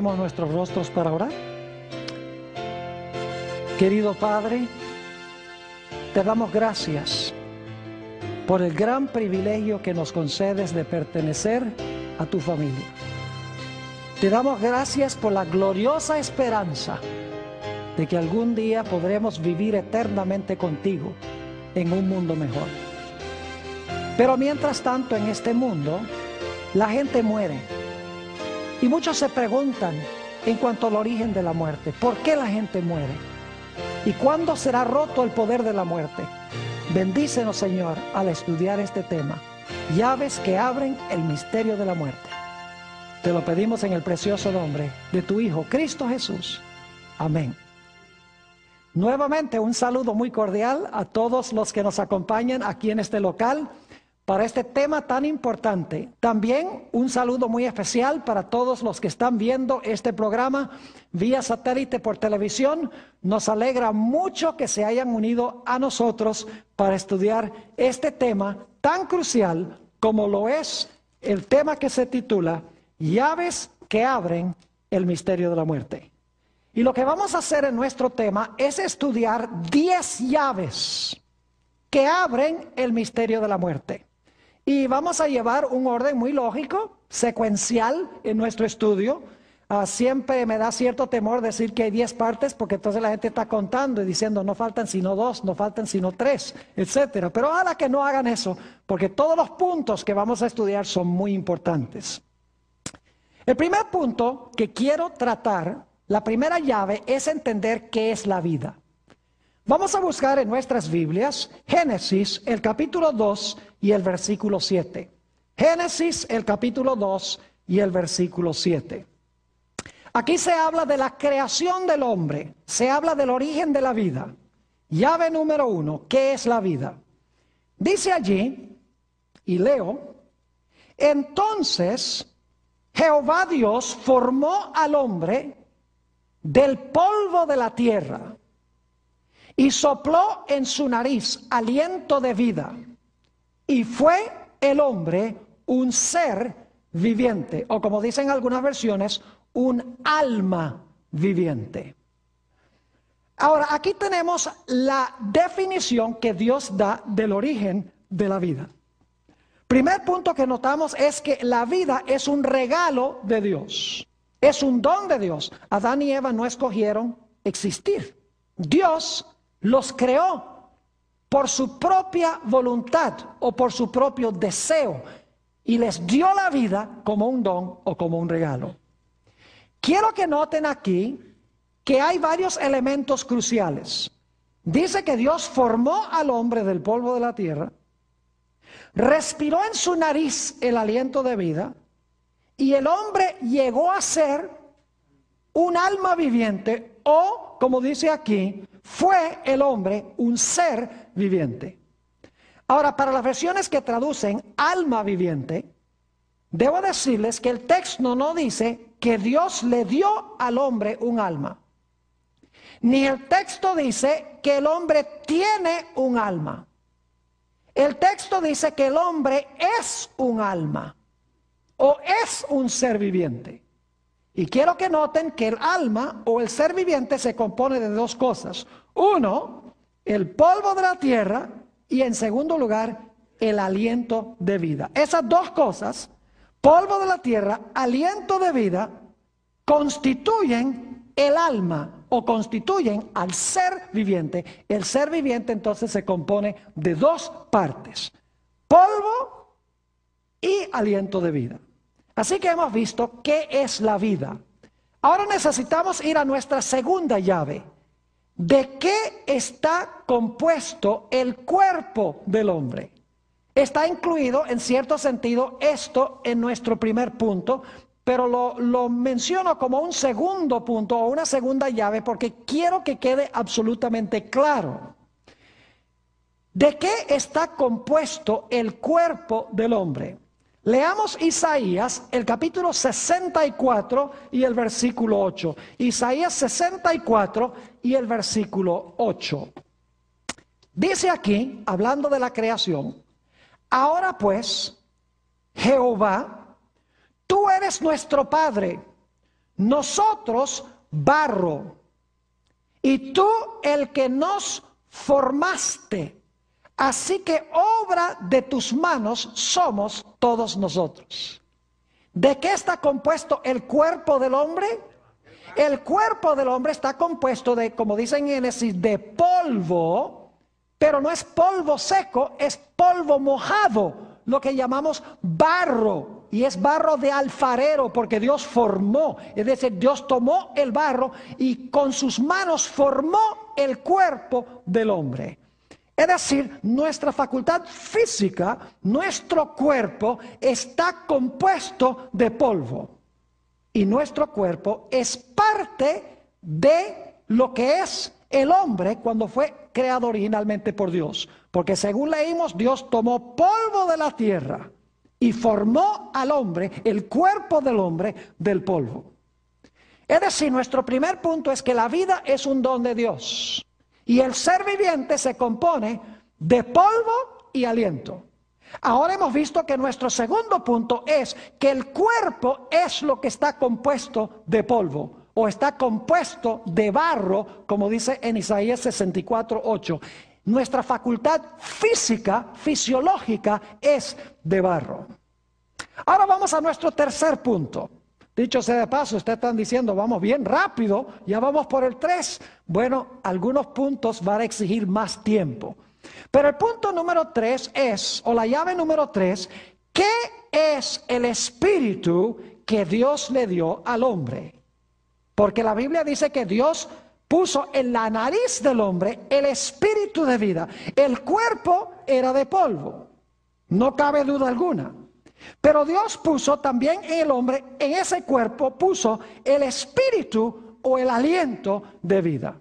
Inclinemos nuestros rostros para orar. Querido Padre, te damos gracias por el gran privilegio que nos concedes de pertenecer a tu familia. Te damos gracias por la gloriosa esperanza de que algún día podremos vivir eternamente contigo en un mundo mejor. Pero mientras tanto, en este mundo, la gente muere. Y muchos se preguntan en cuanto al origen de la muerte, ¿por qué la gente muere? ¿Y cuándo será roto el poder de la muerte? Bendícenos, Señor, al estudiar este tema. Llaves que abren el misterio de la muerte. Te lo pedimos en el precioso nombre de tu Hijo, Cristo Jesús. Amén. Nuevamente, un saludo muy cordial a todos los que nos acompañan aquí en este local para este tema tan importante. También un saludo muy especial para todos los que están viendo este programa vía satélite por televisión. Nos alegra mucho que se hayan unido a nosotros para estudiar este tema tan crucial como lo es el tema que se titula Llaves que abren el misterio de la muerte. Y lo que vamos a hacer en nuestro tema es estudiar 10 llaves que abren el misterio de la muerte. Y vamos a llevar un orden muy lógico, secuencial en nuestro estudio. Siempre me da cierto temor decir que hay 10 partes, porque entonces la gente está contando y diciendo no faltan sino 2, no faltan sino 3, etcétera. Pero ojalá que no hagan eso, porque todos los puntos que vamos a estudiar son muy importantes. El primer punto que quiero tratar, la primera llave, es entender qué es la vida. Vamos a buscar en nuestras Biblias Génesis, el capítulo 2 y el versículo 7. Génesis, el capítulo 2 y el versículo 7. Aquí se habla de la creación del hombre, se habla del origen de la vida. Llave número 1, ¿qué es la vida? Dice allí, y leo, entonces Jehová Dios formó al hombre del polvo de la tierra y sopló en su nariz aliento de vida, y fue el hombre un ser viviente, o como dicen algunas versiones, un alma viviente. Ahora, aquí tenemos la definición que Dios da del origen de la vida. Primer punto que notamos es que la vida es un regalo de Dios, es un don de Dios. Adán y Eva no escogieron existir. Dios los creó por su propia voluntad o por su propio deseo y les dio la vida como un don o como un regalo. Quiero que noten aquí que hay varios elementos cruciales. Dice que Dios formó al hombre del polvo de la tierra, respiró en su nariz el aliento de vida y el hombre llegó a ser un alma viviente o, como dice aquí, fue el hombre un ser viviente. Ahora, para las versiones que traducen alma viviente, debo decirles que el texto no dice que Dios le dio al hombre un alma. Ni el texto dice que el hombre tiene un alma. El texto dice que el hombre es un alma o es un ser viviente. Y quiero que noten que el alma o el ser viviente se compone de dos cosas. Uno, el polvo de la tierra y en segundo lugar, el aliento de vida. Esas dos cosas, polvo de la tierra, aliento de vida, constituyen el alma o constituyen al ser viviente. El ser viviente entonces se compone de dos partes, polvo y aliento de vida. Así que hemos visto qué es la vida. Ahora necesitamos ir a nuestra segunda llave. ¿De qué está compuesto el cuerpo del hombre? Está incluido en cierto sentido esto en nuestro primer punto, pero lo menciono como un segundo punto o una segunda llave porque quiero que quede absolutamente claro. ¿De qué está compuesto el cuerpo del hombre? Leamos Isaías, el capítulo 64 y el versículo 8. Isaías 64 y el versículo 8. Dice aquí, hablando de la creación, ahora pues, Jehová, tú eres nuestro Padre, nosotros barro, y tú el que nos formaste. Así que obra de tus manos somos todos nosotros. ¿De qué está compuesto el cuerpo del hombre? El cuerpo del hombre está compuesto de, como dice en Génesis, de polvo, pero no es polvo seco, es polvo mojado, lo que llamamos barro. Y es barro de alfarero, porque Dios formó, es decir, Dios tomó el barro y con sus manos formó el cuerpo del hombre. Es decir, nuestra facultad física, nuestro cuerpo está compuesto de polvo. Y nuestro cuerpo es parte de lo que es el hombre cuando fue creado originalmente por Dios. Porque según leímos, Dios tomó polvo de la tierra y formó al hombre, el cuerpo del hombre, del polvo. Es decir, nuestro primer punto es que la vida es un don de Dios. Y el ser viviente se compone de polvo y aliento. Ahora hemos visto que nuestro segundo punto es que el cuerpo es lo que está compuesto de polvo o está compuesto de barro, como dice en Isaías 64:8. Nuestra facultad física, fisiológica, es de barro. Ahora vamos a nuestro tercer punto. Dicho sea de paso, ustedes están diciendo, vamos bien rápido, ya vamos por el 3. Bueno, algunos puntos van a exigir más tiempo. Pero el punto número 3 es, o la llave número 3, ¿qué es el espíritu que Dios le dio al hombre? Porque la Biblia dice que Dios puso en la nariz del hombre el espíritu de vida. El cuerpo era de polvo, no cabe duda alguna. Pero Dios puso también en el hombre, en ese cuerpo, puso el espíritu o el aliento de vida.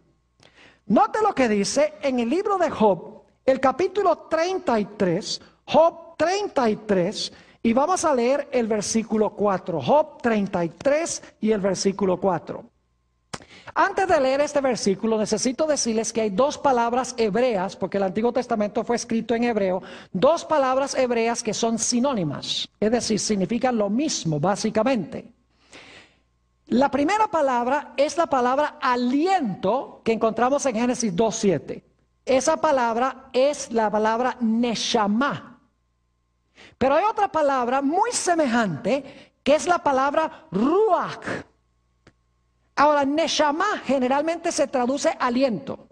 Note lo que dice en el libro de Job, el capítulo 33, Job 33, y vamos a leer el versículo 4. Job 33 y el versículo 4. Antes de leer este versículo, necesito decirles que hay dos palabras hebreas, porque el Antiguo Testamento fue escrito en hebreo, dos palabras hebreas que son sinónimas, es decir, significan lo mismo básicamente. La primera palabra es la palabra aliento que encontramos en Génesis 2:7. Esa palabra es la palabra neshama. Pero hay otra palabra muy semejante que es la palabra ruach. Ahora, neshama generalmente se traduce aliento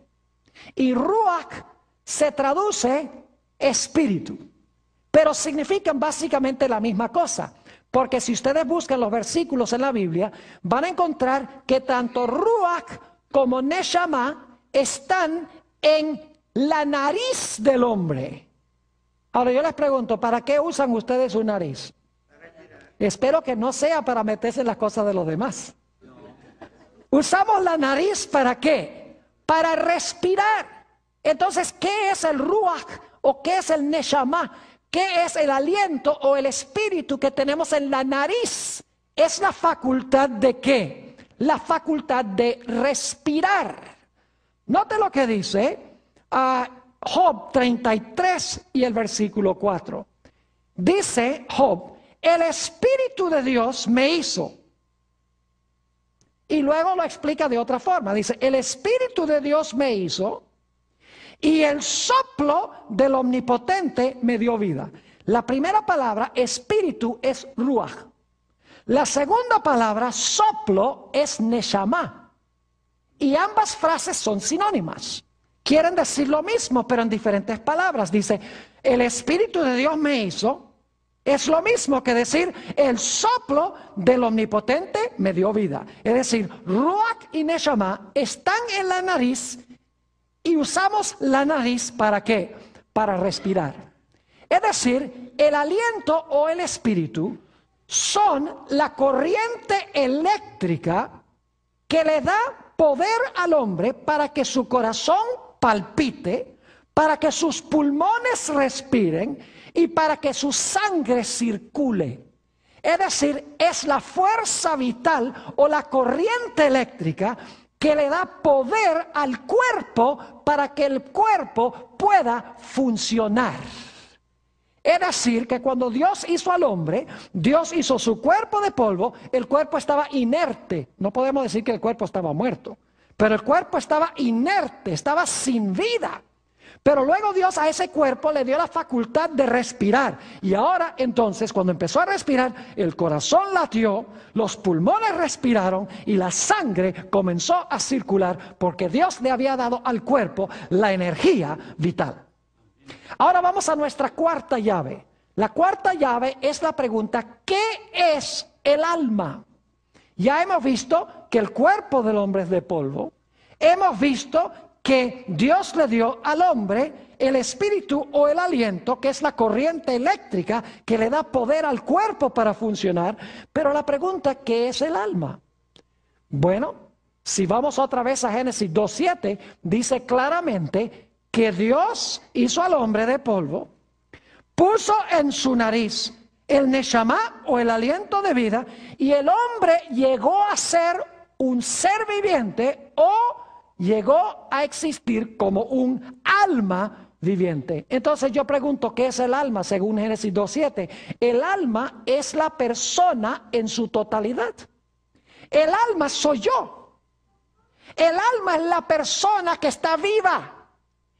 y ruach se traduce espíritu, pero significan básicamente la misma cosa, porque si ustedes buscan los versículos en la Biblia, van a encontrar que tanto ruach como neshama están en la nariz del hombre. Ahora yo les pregunto, ¿para qué usan ustedes su nariz? Espero que no sea para meterse en las cosas de los demás. Usamos la nariz ¿para qué? Para respirar. Entonces, ¿qué es el ruach o qué es el neshama? ¿Qué es el aliento o el espíritu que tenemos en la nariz? Es la facultad de ¿qué? La facultad de respirar. Note lo que dice Job 33 y el versículo 4. Dice Job, el espíritu de Dios me hizo. Y luego lo explica de otra forma. Dice, el espíritu de Dios me hizo y el soplo del omnipotente me dio vida. La primera palabra, espíritu, es ruach. La segunda palabra, soplo, es neshama. Y ambas frases son sinónimas. Quieren decir lo mismo, pero en diferentes palabras. Dice, el espíritu de Dios me hizo. Es lo mismo que decir, el soplo del omnipotente me dio vida. Es decir, ruach y neshama están en la nariz y usamos la nariz ¿para qué? Para respirar. Es decir, el aliento o el espíritu son la corriente eléctrica que le da poder al hombre para que su corazón palpite, para que sus pulmones respiren y para que su sangre circule. Es decir, es la fuerza vital o la corriente eléctrica que le da poder al cuerpo para que el cuerpo pueda funcionar. Es decir, que cuando Dios hizo al hombre, Dios hizo su cuerpo de polvo, el cuerpo estaba inerte. No podemos decir que el cuerpo estaba muerto, pero el cuerpo estaba inerte, estaba sin vida. Pero luego Dios a ese cuerpo le dio la facultad de respirar. Y ahora entonces, cuando empezó a respirar, el corazón latió, los pulmones respiraron y la sangre comenzó a circular porque Dios le había dado al cuerpo la energía vital. Ahora vamos a nuestra cuarta llave. La cuarta llave es la pregunta: ¿qué es el alma? Ya hemos visto que el cuerpo del hombre es de polvo. Hemos visto que Dios le dio al hombre el espíritu o el aliento, que es la corriente eléctrica que le da poder al cuerpo para funcionar. Pero la pregunta: ¿qué es el alma? Bueno, si vamos otra vez a Génesis 2:7, dice claramente que Dios hizo al hombre de polvo, puso en su nariz el neshama o el aliento de vida, y el hombre llegó a ser un ser viviente o llegó a existir como un alma viviente. Entonces yo pregunto, ¿qué es el alma según Génesis 2:7? El alma es la persona en su totalidad. El alma soy yo. El alma es la persona que está viva.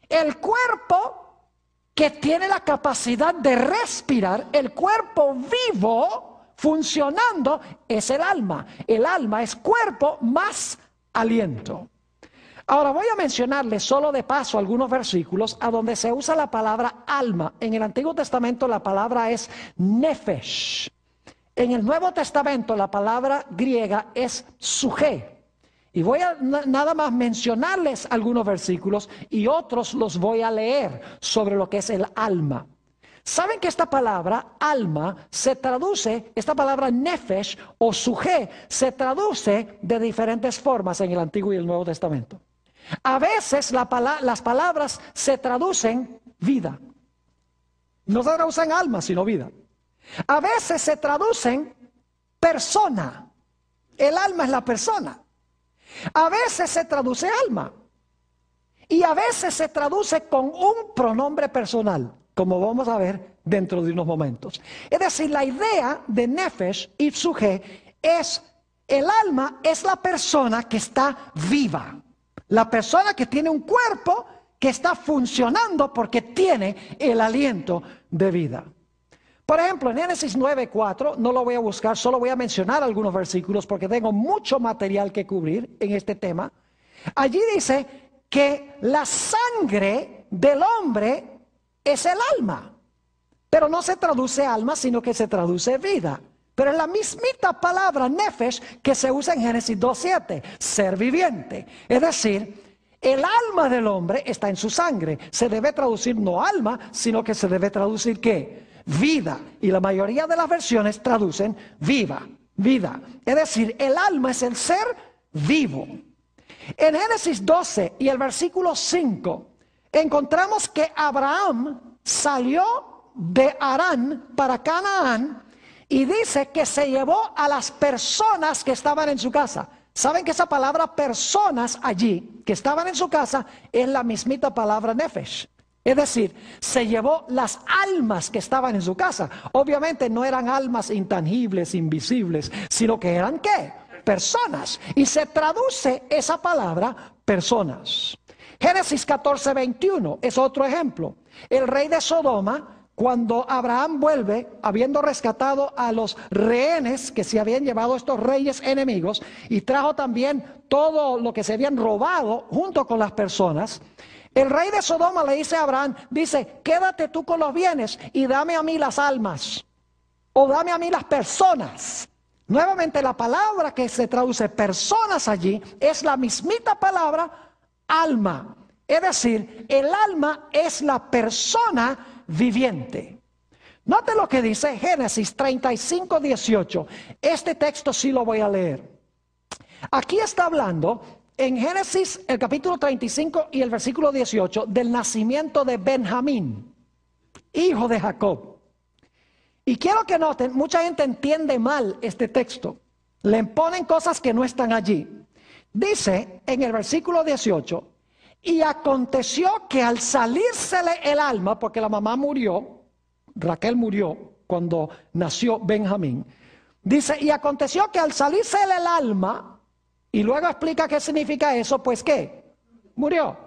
El cuerpo que tiene la capacidad de respirar, el cuerpo vivo funcionando, es el alma. El alma es cuerpo más aliento. Ahora voy a mencionarles solo de paso algunos versículos a donde se usa la palabra alma. En el Antiguo Testamento la palabra es nefesh. En el Nuevo Testamento la palabra griega es suje. Y voy a nada más mencionarles algunos versículos y otros los voy a leer sobre lo que es el alma. ¿Saben que esta palabra alma se traduce, esta palabra nefesh o suje, se traduce de diferentes formas en el Antiguo y el Nuevo Testamento? A veces las palabras se traducen vida. No se traducen alma, sino vida. A veces se traducen persona. El alma es la persona. A veces se traduce alma. Y a veces se traduce con un pronombre personal, como vamos a ver dentro de unos momentos. Es decir, la idea de nefesh y suje es: el alma es la persona que está viva. La persona que tiene un cuerpo que está funcionando porque tiene el aliento de vida. Por ejemplo, en Génesis 9:4, no lo voy a buscar, solo voy a mencionar algunos versículos porque tengo mucho material que cubrir en este tema. Allí dice que la sangre del hombre es el alma, pero no se traduce alma, sino que se traduce vida. Pero es la mismita palabra nefesh que se usa en Génesis 2:7, ser viviente. Es decir, el alma del hombre está en su sangre. Se debe traducir no alma, sino que se debe traducir ¿qué? Vida. Y la mayoría de las versiones traducen viva, vida. Es decir, el alma es el ser vivo. En Génesis 12 y el versículo 5 encontramos que Abraham salió de Harán para Canaán y dice que se llevó a las personas que estaban en su casa. ¿Saben que esa palabra personas allí, que estaban en su casa, es la mismita palabra nefesh? Es decir, se llevó las almas que estaban en su casa. Obviamente no eran almas intangibles, invisibles, sino que eran ¿qué? Personas. Y se traduce esa palabra personas. Génesis 14:21 es otro ejemplo. El rey de Sodoma, cuando Abraham vuelve, habiendo rescatado a los rehenes que se habían llevado estos reyes enemigos, y trajo también todo lo que se habían robado junto con las personas, el rey de Sodoma le dice a Abraham, dice, quédate tú con los bienes y dame a mí las almas, o dame a mí las personas. Nuevamente la palabra que se traduce personas allí es la mismita palabra alma. Es decir, el alma es la persona viviente. Note lo que dice Génesis 35:18. Este texto sí lo voy a leer. Aquí está hablando en Génesis el capítulo 35 y el versículo 18 del nacimiento de Benjamín, hijo de Jacob. Y quiero que noten, mucha gente entiende mal este texto. Le ponen cosas que no están allí. Dice en el versículo 18, y aconteció que al salírsele el alma, porque la mamá murió, Raquel murió cuando nació Benjamín. Dice, y aconteció que al salirse el alma, y luego explica qué significa eso, pues ¿qué? Murió.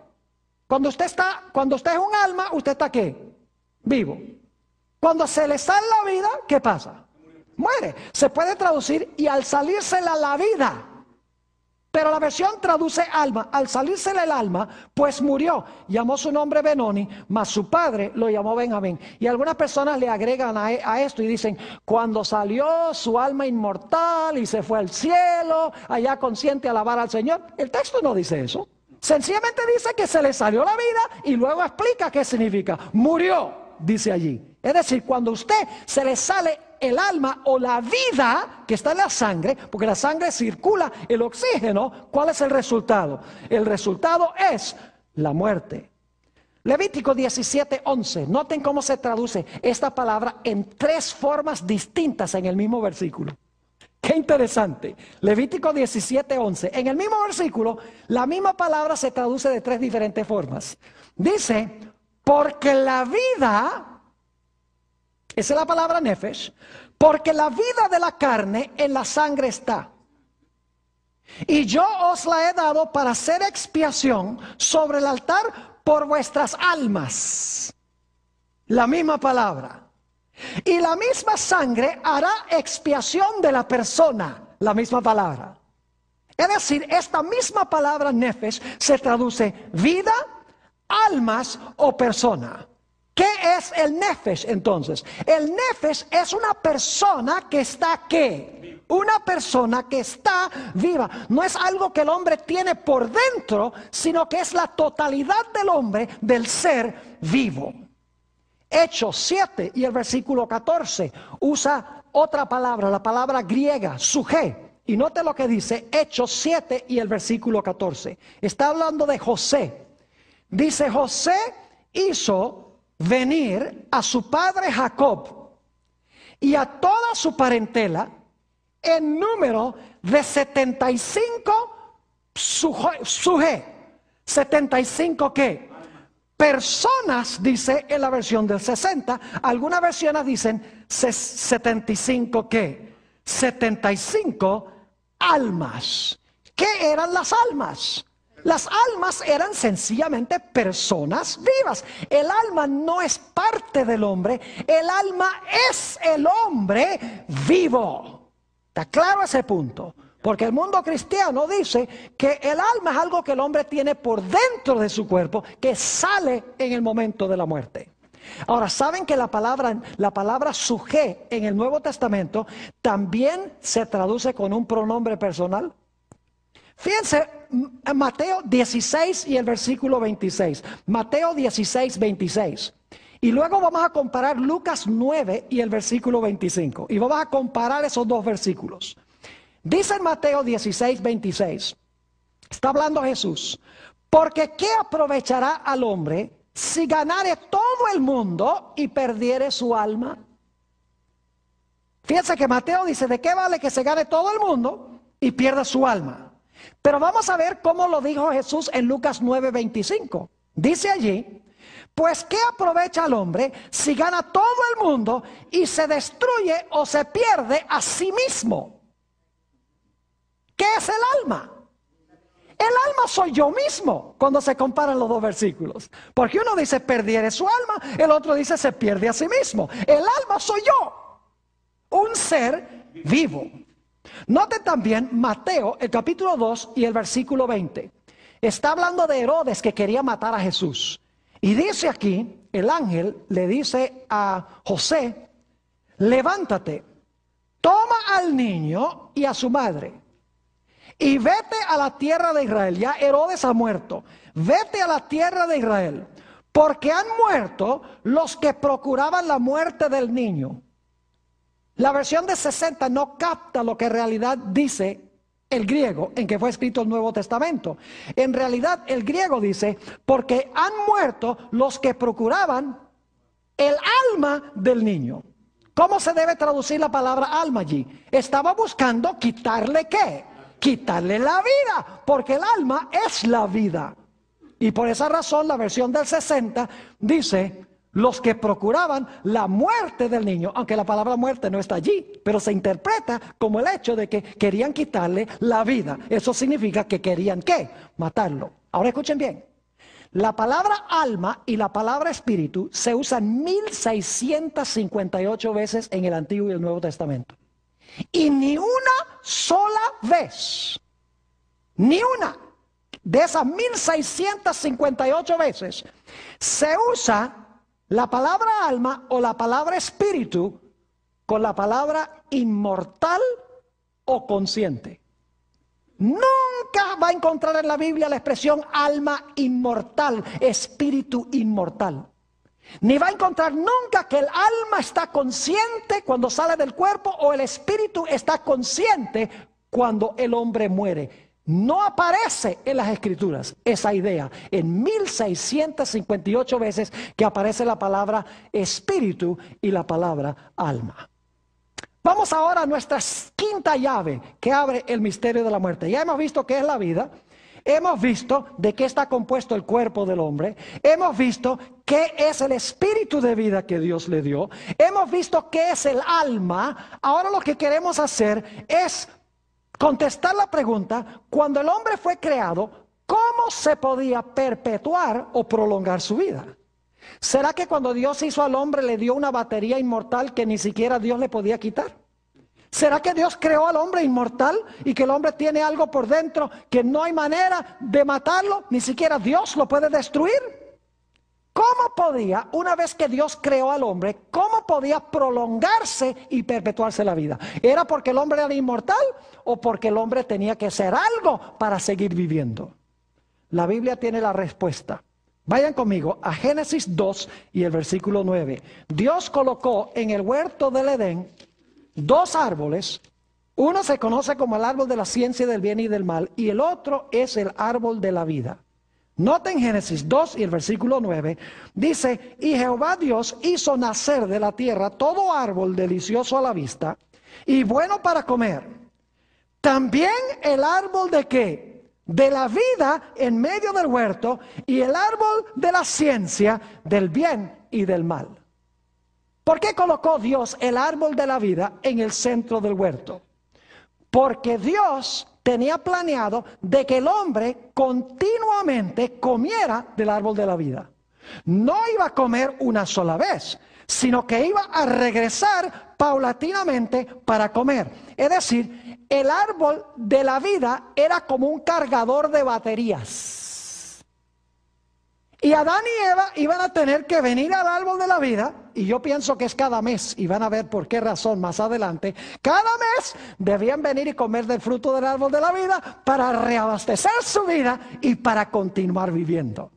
Cuando usted es un alma, ¿usted está qué? Vivo. Cuando se le sale la vida, ¿qué pasa? Muere. Se puede traducir, y al salirse la vida. Pero la versión traduce alma. Al salírsele el alma, pues murió. Llamó su nombre Benoni, mas su padre lo llamó Benjamín. Y algunas personas le agregan a esto y dicen, cuando salió su alma inmortal y se fue al cielo, allá consciente a alabar al Señor. El texto no dice eso. Sencillamente dice que se le salió la vida y luego explica qué significa. Murió, dice allí. Es decir, cuando a usted se le sale el alma o la vida que está en la sangre, porque la sangre circula el oxígeno, ¿cuál es el resultado? El resultado es la muerte. Levítico 17:11. Noten cómo se traduce esta palabra en 3 formas distintas en el mismo versículo. Qué interesante. Levítico 17:11. En el mismo versículo, la misma palabra se traduce de 3 diferentes formas. Dice, porque la vida... Esa es la palabra nefesh, porque la vida de la carne en la sangre está. Y yo os la he dado para hacer expiación sobre el altar por vuestras almas. La misma palabra. Y la misma sangre hará expiación de la persona. La misma palabra. Es decir, esta misma palabra nefesh se traduce vida, almas o persona. ¿Qué es el nefesh entonces? El nefesh es una persona que está ¿qué? Una persona que está viva. No es algo que el hombre tiene por dentro, sino que es la totalidad del hombre, del ser vivo. Hechos 7 y el versículo 14 usa otra palabra, la palabra griega, suje. Y note lo que dice Hechos 7 y el versículo 14. Está hablando de José. Dice, José hizo venir a su padre Jacob y a toda su parentela en número de 75 suje. 75 ¿qué? Personas, dice en la versión del 60. Algunas versiones dicen 75 ¿qué? 75 almas. ¿Qué eran las almas? Las almas eran sencillamente personas vivas. El alma no es parte del hombre. El alma es el hombre vivo. ¿Está claro ese punto? Porque el mundo cristiano dice que el alma es algo que el hombre tiene por dentro de su cuerpo, que sale en el momento de la muerte. Ahora, ¿saben que la palabra suje en el Nuevo Testamento también se traduce con un pronombre personal? Fíjense, Mateo 16 y el versículo 26. Mateo 16, 26. Y luego vamos a comparar Lucas 9 y el versículo 25. Y vamos a comparar esos 2 versículos. Dice en Mateo 16, 26. Está hablando Jesús. Porque ¿qué aprovechará al hombre si ganare todo el mundo y perdiere su alma? Fíjense que Mateo dice, ¿de qué vale que se gane todo el mundo y pierda su alma? Pero vamos a ver cómo lo dijo Jesús en Lucas 9:25. Dice allí, pues ¿qué aprovecha al hombre si gana todo el mundo y se destruye o se pierde a sí mismo? ¿Qué es el alma? El alma soy yo mismo cuando se comparan los 2 versículos. Porque uno dice perdiere su alma, el otro dice se pierde a sí mismo. El alma soy yo, un ser vivo. Noten también Mateo, el capítulo 2 y el versículo 20. Está hablando de Herodes que quería matar a Jesús. Y dice aquí, el ángel le dice a José, levántate, toma al niño y a su madre, y vete a la tierra de Israel. Ya Herodes ha muerto. Vete a la tierra de Israel, porque han muerto los que procuraban la muerte del niño. La versión de 60 no capta lo que en realidad dice el griego en que fue escrito el Nuevo Testamento. En realidad el griego dice, porque han muerto los que procuraban el alma del niño. ¿Cómo se debe traducir la palabra alma allí? Estaba buscando quitarle ¿qué? Quitarle la vida, porque el alma es la vida. Y por esa razón la versión del 60 dice, los que procuraban la muerte del niño, aunque la palabra muerte no está allí, pero se interpreta como el hecho de que querían quitarle la vida. Eso significa que querían, ¿qué? Matarlo. Ahora escuchen bien. La palabra alma y la palabra espíritu se usan 1658 veces en el Antiguo y el Nuevo Testamento. Y ni una sola vez, ni una de esas 1658 veces se usa la palabra alma o la palabra espíritu con la palabra inmortal o consciente. Nunca va a encontrar en la Biblia la expresión alma inmortal, espíritu inmortal. Ni va a encontrar nunca que el alma está consciente cuando sale del cuerpo o el espíritu está consciente cuando el hombre muere. No aparece en las Escrituras esa idea. En 1658 veces que aparece la palabra espíritu y la palabra alma. Vamos ahora a nuestra quinta llave que abre el misterio de la muerte. Ya hemos visto qué es la vida. Hemos visto de qué está compuesto el cuerpo del hombre. Hemos visto qué es el espíritu de vida que Dios le dio. Hemos visto qué es el alma. Ahora lo que queremos hacer es contestar la pregunta: cuando el hombre fue creado, ¿cómo se podía perpetuar o prolongar su vida? ¿Será que cuando Dios hizo al hombre le dio una batería inmortal que ni siquiera Dios le podía quitar? ¿Será que Dios creó al hombre inmortal y que el hombre tiene algo por dentro que no hay manera de matarlo? Ni siquiera Dios lo puede destruir. ¿Cómo podía, una vez que Dios creó al hombre, cómo podía prolongarse y perpetuarse la vida? ¿Era porque el hombre era inmortal o porque el hombre tenía que hacer algo para seguir viviendo? La Biblia tiene la respuesta. Vayan conmigo a Génesis 2 y el versículo 9. Dios colocó en el huerto del Edén dos árboles. Uno se conoce como el árbol de la ciencia del bien y del mal, y el otro es el árbol de la vida. Noten Génesis 2 y el versículo 9, dice: y Jehová Dios hizo nacer de la tierra todo árbol delicioso a la vista y bueno para comer. También el árbol de ¿qué? De la vida en medio del huerto, y el árbol de la ciencia del bien y del mal. ¿Por qué colocó Dios el árbol de la vida en el centro del huerto? Porque Dios tenía planeado de que el hombre continuamente comiera del árbol de la vida. No iba a comer una sola vez, sino que iba a regresar paulatinamente para comer. Es decir, el árbol de la vida era como un cargador de baterías. Y Adán y Eva iban a tener que venir al árbol de la vida, y yo pienso que es cada mes, y van a ver por qué razón más adelante. Cada mes debían venir y comer del fruto del árbol de la vida para reabastecer su vida y para continuar viviendo.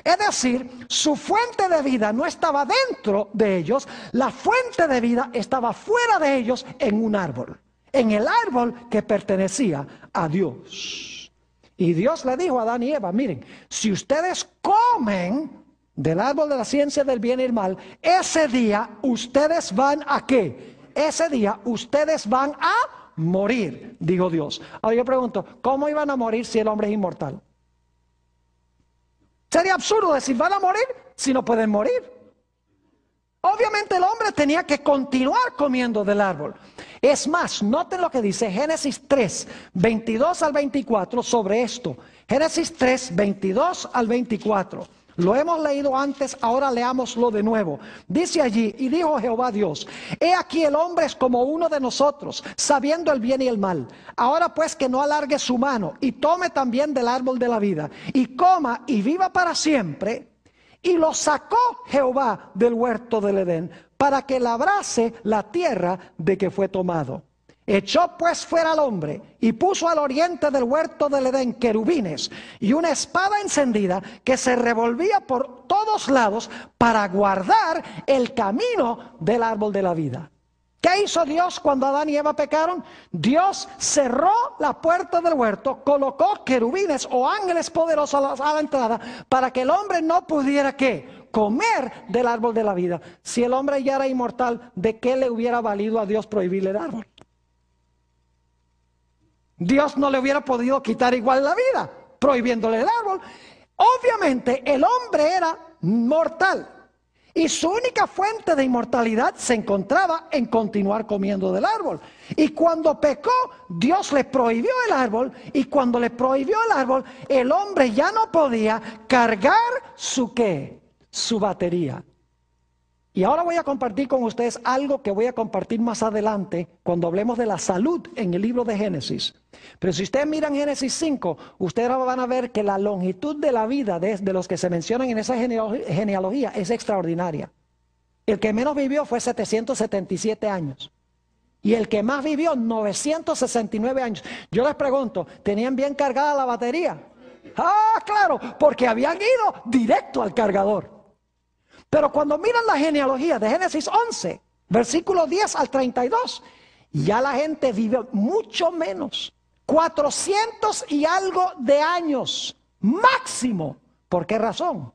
Es decir, su fuente de vida no estaba dentro de ellos, la fuente de vida estaba fuera de ellos en un árbol, en el árbol que pertenecía a Dios. Y Dios le dijo a Adán y Eva: miren, si ustedes comen del árbol de la ciencia del bien y el mal, ese día ustedes van a ¿qué? Ese día ustedes van a morir, dijo Dios. Ahora yo pregunto, ¿cómo iban a morir si el hombre es inmortal? Sería absurdo decir, ¿van a morir si no pueden morir? Obviamente el hombre tenía que continuar comiendo del árbol. Es más, noten lo que dice Génesis 3, 22 al 24 sobre esto. Génesis 3, 22 al 24. Lo hemos leído antes, ahora leámoslo de nuevo. Dice allí: y dijo Jehová Dios: he aquí el hombre es como uno de nosotros, sabiendo el bien y el mal. Ahora pues que no alargue su mano y tome también del árbol de la vida y coma y viva para siempre. Y lo sacó Jehová del huerto del Edén para que labrase la tierra de que fue tomado. Echó pues fuera al hombre y puso al oriente del huerto del Edén querubines y una espada encendida que se revolvía por todos lados para guardar el camino del árbol de la vida. ¿Qué hizo Dios cuando Adán y Eva pecaron? Dios cerró la puerta del huerto, colocó querubines o ángeles poderosos a la entrada para que el hombre no pudiera ¿qué? Comer del árbol de la vida. Si el hombre ya era inmortal, ¿de qué le hubiera valido a Dios prohibirle el árbol? Dios no le hubiera podido quitar igual la vida, prohibiéndole el árbol. Obviamente el hombre era mortal. Y su única fuente de inmortalidad se encontraba en continuar comiendo del árbol. Y cuando pecó, Dios le prohibió el árbol. Y cuando le prohibió el árbol, el hombre ya no podía cargar su ¿qué? Su batería. Y ahora voy a compartir con ustedes algo que voy a compartir más adelante cuando hablemos de la salud en el libro de Génesis. Pero si ustedes miran Génesis 5, ustedes van a ver que la longitud de la vida de los que se mencionan en esa genealogía es extraordinaria. El que menos vivió fue 777 años. Y el que más vivió, 969 años. Yo les pregunto, ¿tenían bien cargada la batería? Ah, claro, porque habían ido directo al cargador. Pero cuando miran la genealogía de Génesis 11, versículos 10 al 32, ya la gente vive mucho menos. 400 y algo de años, máximo. ¿Por qué razón?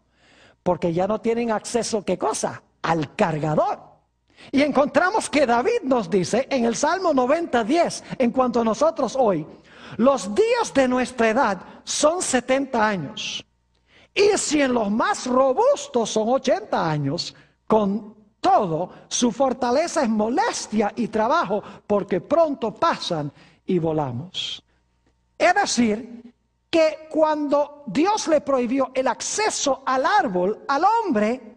Porque ya no tienen acceso, ¿qué cosa? Al cargador. Y encontramos que David nos dice en el Salmo 90:10, en cuanto a nosotros hoy, los días de nuestra edad son 70 años. Y si en los más robustos son 80 años, con todo, su fortaleza es molestia y trabajo, porque pronto pasan y volamos. Es decir, que cuando Dios le prohibió el acceso al árbol, al hombre,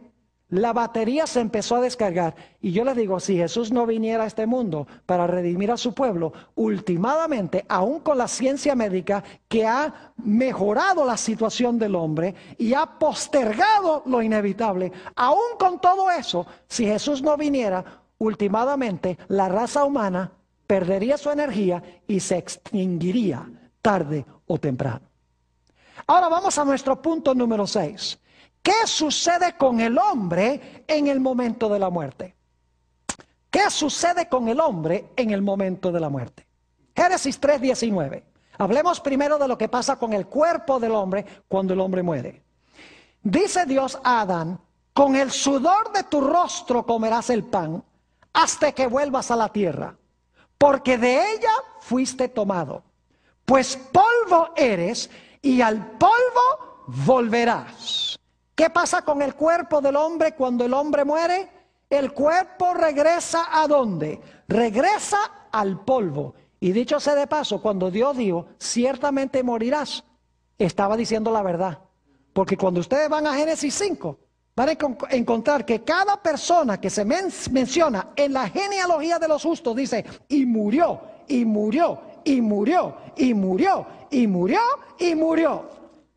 la batería se empezó a descargar. Y yo les digo, si Jesús no viniera a este mundo para redimir a su pueblo, últimamente, aún con la ciencia médica que ha mejorado la situación del hombre y ha postergado lo inevitable, aún con todo eso, si Jesús no viniera, últimamente la raza humana perdería su energía y se extinguiría tarde o temprano. Ahora vamos a nuestro punto número 6. ¿Qué sucede con el hombre en el momento de la muerte? ¿Qué sucede con el hombre en el momento de la muerte? Génesis 3:19. Hablemos primero de lo que pasa con el cuerpo del hombre cuando el hombre muere. Dice Dios a Adán, con el sudor de tu rostro comerás el pan hasta que vuelvas a la tierra, porque de ella fuiste tomado. Pues polvo eres y al polvo volverás. ¿Qué pasa con el cuerpo del hombre cuando el hombre muere? El cuerpo regresa ¿a dónde? Regresa al polvo. Y dicho sea de paso, cuando Dios dijo, ciertamente morirás, estaba diciendo la verdad. Porque cuando ustedes van a Génesis 5, van a encontrar que cada persona que se menciona en la genealogía de los justos dice, y murió, y murió, y murió, y murió, y murió, y murió.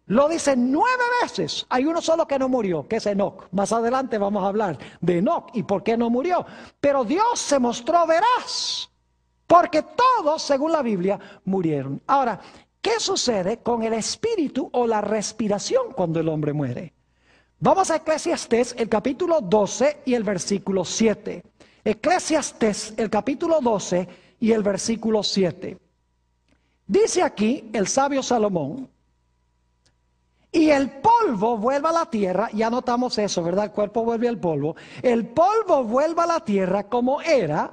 Lo dice 9 veces. Hay uno solo que no murió, que es Enoc. Más adelante vamos a hablar de Enoc y por qué no murió. Pero Dios se mostró veraz, porque todos, según la Biblia, murieron. Ahora, ¿qué sucede con el espíritu o la respiración cuando el hombre muere? Vamos a Eclesiastés, el capítulo 12 y el versículo 7. Eclesiastés, el capítulo 12 y el versículo 7. Dice aquí el sabio Salomón, y el polvo vuelve a la tierra, ya notamos eso, ¿verdad? El cuerpo vuelve al polvo. El polvo vuelve a la tierra como era,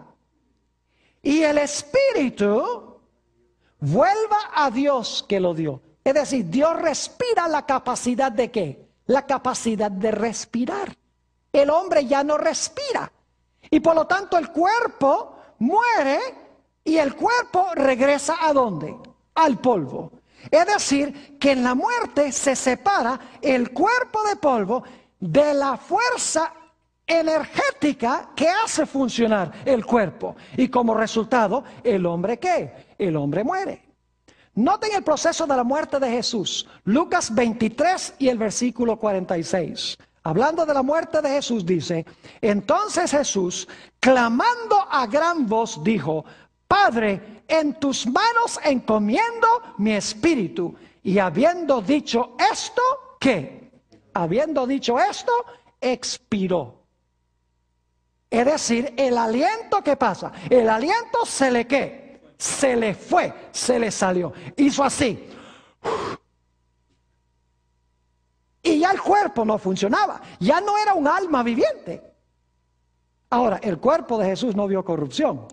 y el espíritu vuelva a Dios que lo dio. Es decir, Dios respira la capacidad de ¿qué? La capacidad de respirar. El hombre ya no respira. Y por lo tanto el cuerpo muere y el cuerpo regresa ¿a dónde? Al polvo. Es decir, que en la muerte se separa el cuerpo de polvo de la fuerza energética que hace funcionar el cuerpo. Y como resultado, ¿el hombre qué? El hombre muere. Noten el proceso de la muerte de Jesús. Lucas 23 y el versículo 46. Hablando de la muerte de Jesús dice, entonces Jesús, clamando a gran voz, dijo, Padre, en tus manos encomiendo mi espíritu. Y habiendo dicho esto, ¿qué? Habiendo dicho esto, expiró. Es decir, el aliento, ¿qué pasa? El aliento se le ¿qué? Se le fue, se le salió. Hizo así. Y ya el cuerpo no funcionaba. Ya no era un alma viviente. Ahora, el cuerpo de Jesús no vio corrupción,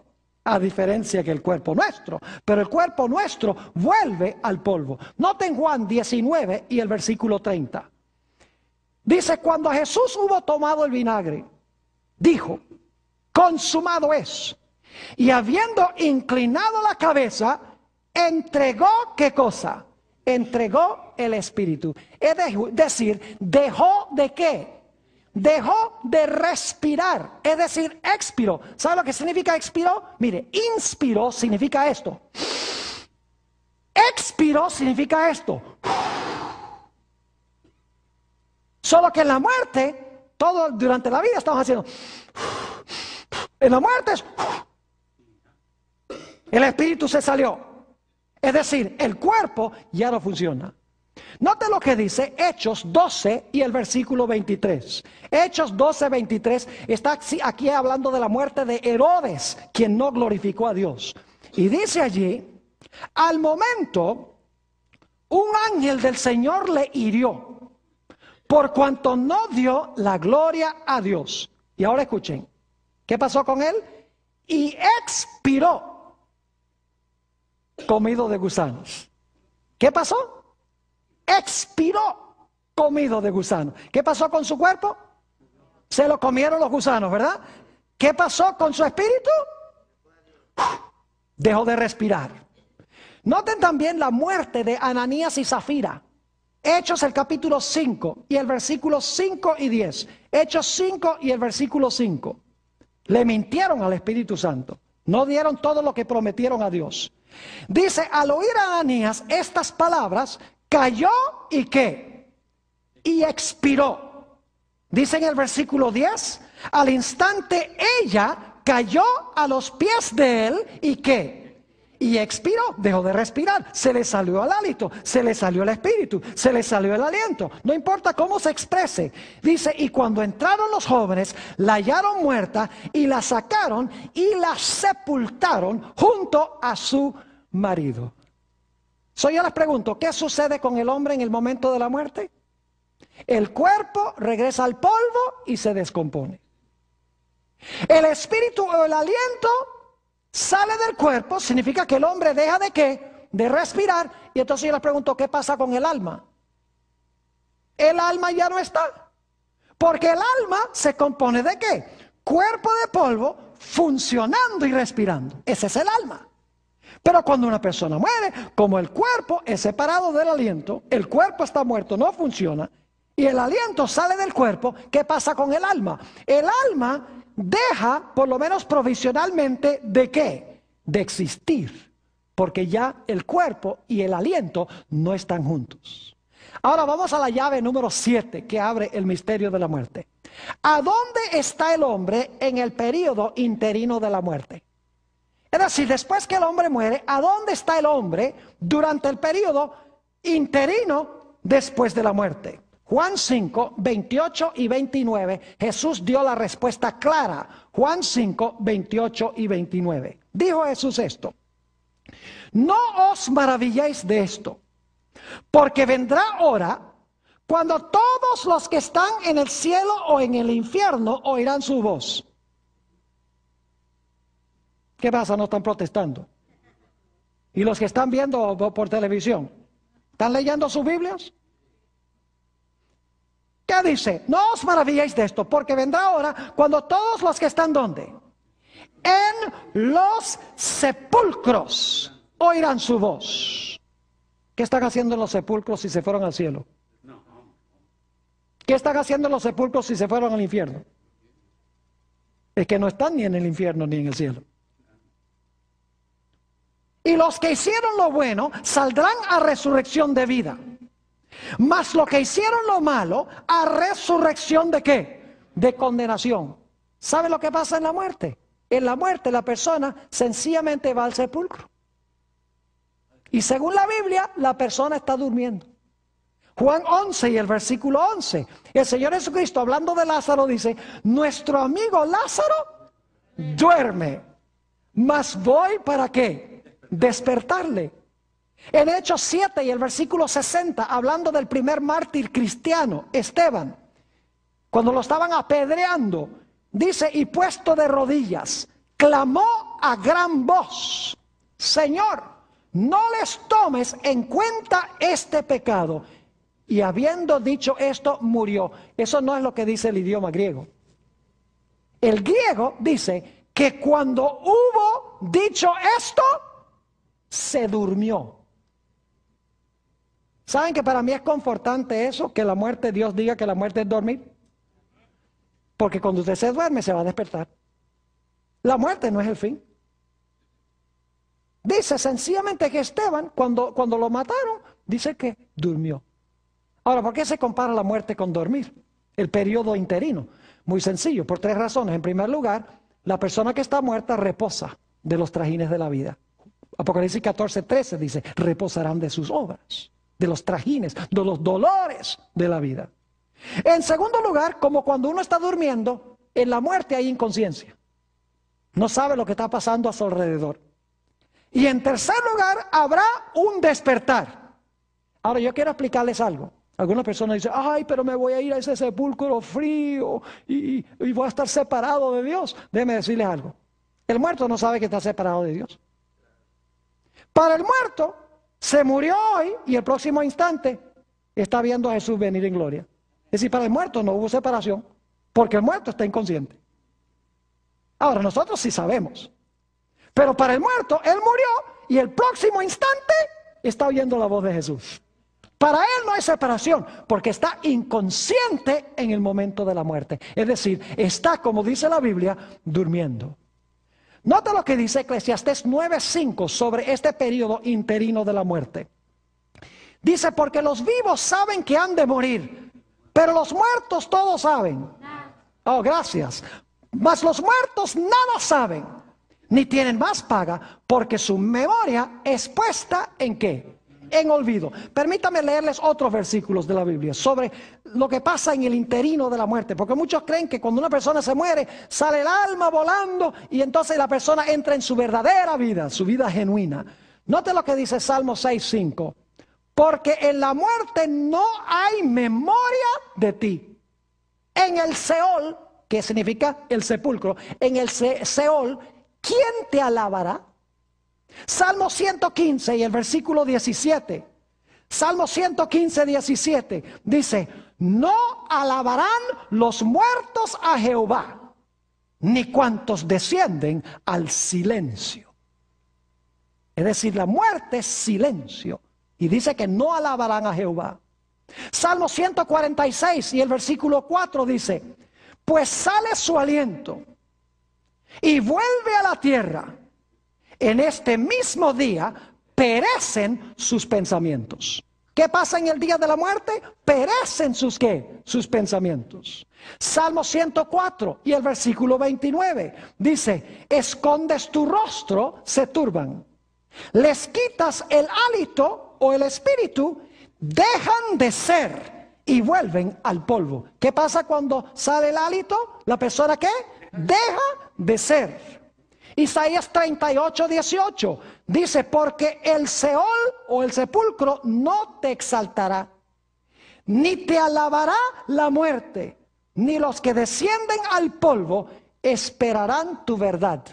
a diferencia que el cuerpo nuestro. Pero el cuerpo nuestro vuelve al polvo. Noten Juan 19 y el versículo 30. Dice, cuando Jesús hubo tomado el vinagre, dijo, consumado es. Y habiendo inclinado la cabeza, entregó, ¿qué cosa? Entregó el Espíritu. Es decir, dejó de ¿qué? Dejó de respirar, es decir, expiró. ¿Sabe lo que significa expiró? Mire, inspiró significa esto. Expiró significa esto. Solo que en la muerte, todo durante la vida estamos haciendo. En la muerte es, el espíritu se salió. Es decir, el cuerpo ya no funciona. Note lo que dice Hechos 12 y el versículo 23. Hechos 12, 23 está aquí hablando de la muerte de Herodes, quien no glorificó a Dios. Y dice allí, al momento, un ángel del Señor le hirió, por cuanto no dio la gloria a Dios. Y ahora escuchen, ¿qué pasó con él? Y expiró, comido de gusanos. ¿Qué pasó? Expiró, comido de gusanos. ¿Qué pasó con su cuerpo? Se lo comieron los gusanos, ¿verdad? ¿Qué pasó con su espíritu? Dejó de respirar. Noten también la muerte de Ananías y Zafira. Hechos el capítulo 5 y el versículo 5 y 10. Hechos 5 y el versículo 5. Le mintieron al Espíritu Santo. No dieron todo lo que prometieron a Dios. Dice, al oír a Ananías estas palabras, cayó y ¿qué? Y expiró. Dice en el versículo 10, al instante ella cayó a los pies de él y ¿qué? Y expiró, dejó de respirar, se le salió el hálito, se le salió el espíritu, se le salió el aliento, no importa cómo se exprese. Dice, y cuando entraron los jóvenes, la hallaron muerta y la sacaron y la sepultaron junto a su marido. Yo les pregunto, ¿qué sucede con el hombre en el momento de la muerte? El cuerpo regresa al polvo y se descompone. El espíritu o el aliento sale del cuerpo, significa que el hombre deja de ¿qué? De respirar. Y entonces yo les pregunto, ¿qué pasa con el alma? El alma ya no está. Porque el alma se compone de ¿qué? Cuerpo de polvo funcionando y respirando. Ese es el alma. Pero cuando una persona muere, como el cuerpo es separado del aliento, el cuerpo está muerto, no funciona, y el aliento sale del cuerpo, ¿qué pasa con el alma? El alma deja, por lo menos provisionalmente, ¿de qué? De existir, porque ya el cuerpo y el aliento no están juntos. Ahora vamos a la llave número 7 que abre el misterio de la muerte. ¿A dónde está el hombre en el período interino de la muerte? Es decir, después que el hombre muere, ¿a dónde está el hombre durante el período interino después de la muerte? Juan 5, 28 y 29, Jesús dio la respuesta clara. Juan 5, 28 y 29. Dijo Jesús esto: no os maravilléis de esto, porque vendrá hora cuando todos los que están en el cielo o en el infierno oirán su voz. ¿Qué pasa? No están protestando. ¿Y los que están viendo por televisión? ¿Están leyendo sus Biblias? ¿Qué dice? No os maravilléis de esto, porque vendrá hora cuando todos los que están ¿dónde? En los sepulcros oirán su voz. ¿Qué están haciendo en los sepulcros si se fueron al cielo? ¿Qué están haciendo en los sepulcros si se fueron al infierno? Es que no están ni en el infierno ni en el cielo. Y los que hicieron lo bueno saldrán a resurrección de vida. Mas los que hicieron lo malo a resurrección ¿de qué? De condenación. ¿Sabe lo que pasa en la muerte? En la muerte la persona sencillamente va al sepulcro. Y según la Biblia, la persona está durmiendo. Juan 11 y el versículo 11. El Señor Jesucristo, hablando de Lázaro, dice: nuestro amigo Lázaro duerme, mas voy ¿para qué? Despertarle. En Hechos 7 y el versículo 60, hablando del primer mártir cristiano, Esteban, cuando lo estaban apedreando, dice: y puesto de rodillas, clamó a gran voz: Señor, no les tomes en cuenta este pecado. y habiendo dicho esto, murió. Eso no es lo que dice el idioma griego. El griego dice que cuando hubo dicho esto, se durmió. ¿Saben que para mí es confortante eso? Que la muerte, Dios diga que la muerte es dormir. Porque cuando usted se duerme, se va a despertar. La muerte no es el fin. Dice sencillamente que Esteban, cuando lo mataron, dice que durmió. Ahora, ¿por qué se compara la muerte con dormir? El periodo interino. Muy sencillo, por 3 razones. En primer lugar, la persona que está muerta reposa de los trajines de la vida. Apocalipsis 14:13 dice, reposarán de sus obras, de los trajines, de los dolores de la vida. En segundo lugar, como cuando uno está durmiendo, en la muerte hay inconsciencia. No sabe lo que está pasando a su alrededor. Y en tercer lugar, habrá un despertar. Ahora, yo quiero explicarles algo. Algunas personas dicen, ay, pero me voy a ir a ese sepulcro frío y voy a estar separado de Dios. Déjenme decirles algo. El muerto no sabe que está separado de Dios. Para el muerto, se murió hoy y el próximo instante está viendo a Jesús venir en gloria. Es decir, para el muerto no hubo separación, porque el muerto está inconsciente. Ahora, nosotros sí sabemos. Pero para el muerto, él murió y el próximo instante está oyendo la voz de Jesús. Para él no hay separación, porque está inconsciente en el momento de la muerte. Es decir, está, como dice la Biblia, durmiendo. Nota lo que dice Eclesiastés 9:5 sobre este periodo interino de la muerte. Dice, porque los vivos saben que han de morir, pero los muertos todos saben. Oh, gracias. Mas los muertos nada saben, ni tienen más paga, porque su memoria es puesta ¿en qué? En olvido. Permítame leerles otros versículos de la Biblia sobre lo que pasa en el interino de la muerte, porque muchos creen que cuando una persona se muere, sale el alma volando y entonces la persona entra en su verdadera vida, su vida genuina. Note lo que dice Salmo 6:5, porque en la muerte no hay memoria de ti. En el Seol, que significa el sepulcro, en el Seol, ¿quién te alabará? Salmo 115 y el versículo 17. Salmo 115, 17 dice, no alabarán los muertos a Jehová, ni cuantos descienden al silencio. Es decir, la muerte es silencio. Y dice que no alabarán a Jehová. Salmo 146 y el versículo 4 dice, pues sale su aliento y vuelve a la tierra. En este mismo día perecen sus pensamientos. ¿Qué pasa en el día de la muerte? Perecen sus ¿qué? Sus pensamientos. Salmo 104 y el versículo 29 dice, escondes tu rostro, se turban. Les quitas el hálito o el espíritu, dejan de ser y vuelven al polvo. ¿Qué pasa cuando sale el hálito? La persona ¿qué? Deja de ser. Isaías 38, 18 dice, porque el Seol o el sepulcro no te exaltará, ni te alabará la muerte, ni los que descienden al polvo esperarán tu verdad.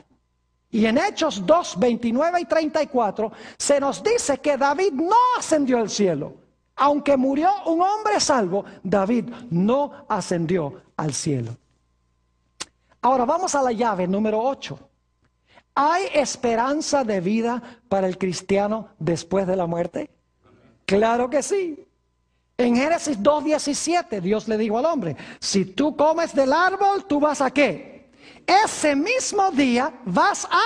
Y en Hechos 2, 29 y 34 se nos dice que David no ascendió al cielo. Aunque murió un hombre salvo, David no ascendió al cielo. Ahora vamos a la llave número 8. ¿Hay esperanza de vida para el cristiano después de la muerte? Claro que sí. En Génesis 2:17 Dios le dijo al hombre, si tú comes del árbol, ¿tú vas a qué? Ese mismo día vas a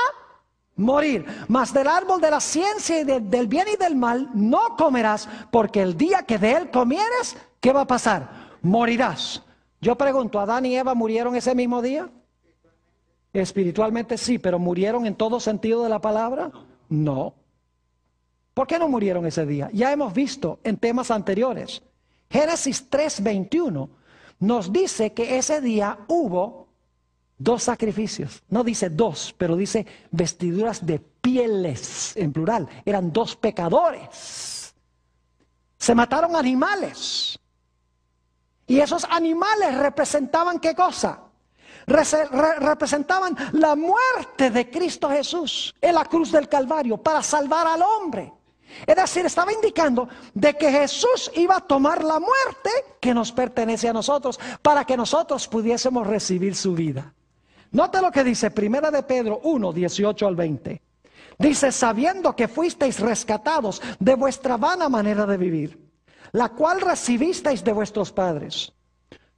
morir. Mas del árbol de la ciencia y del bien y del mal no comerás, porque el día que de él comieres, ¿qué va a pasar? Morirás. Yo pregunto, ¿Adán y Eva murieron ese mismo día? Espiritualmente sí, pero ¿murieron en todo sentido de la palabra? No. ¿Por qué no murieron ese día? Ya hemos visto en temas anteriores. Génesis 3:21 nos dice que ese día hubo 2 sacrificios. No dice 2, pero dice vestiduras de pieles, en plural. Eran 2 pecadores. Se mataron animales. Y esos animales representaban ¿qué cosa? Representaban la muerte de Cristo Jesús en la cruz del Calvario para salvar al hombre. Es decir, estaba indicando de que Jesús iba a tomar la muerte que nos pertenece a nosotros para que nosotros pudiésemos recibir su vida. Note lo que dice 1 de Pedro 1, 18 al 20. Dice, sabiendo que fuisteis rescatados de vuestra vana manera de vivir, la cual recibisteis de vuestros padres,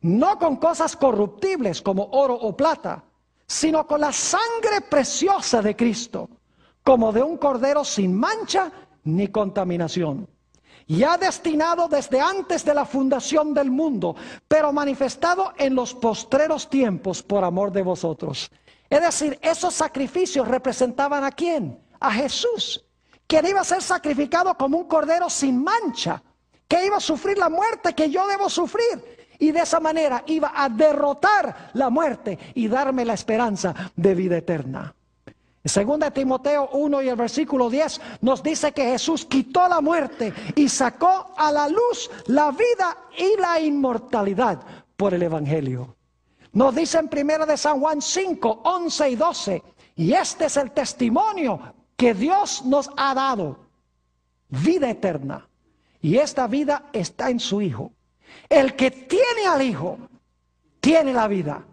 no con cosas corruptibles como oro o plata, sino con la sangre preciosa de Cristo, como de un cordero sin mancha ni contaminación, ya destinado desde antes de la fundación del mundo, pero manifestado en los postreros tiempos por amor de vosotros. Es decir, esos sacrificios representaban ¿a quién? A Jesús, quien iba a ser sacrificado como un cordero sin mancha, que iba a sufrir la muerte que yo debo sufrir, y de esa manera iba a derrotar la muerte y darme la esperanza de vida eterna. En 2 Timoteo 1 y el versículo 10 nos dice que Jesús quitó la muerte y sacó a la luz la vida y la inmortalidad por el Evangelio. Nos dice en 1 de San Juan 5, 11 y 12, y este es el testimonio que Dios nos ha dado, vida eterna, y esta vida está en su Hijo. El que tiene al Hijo, tiene la vida.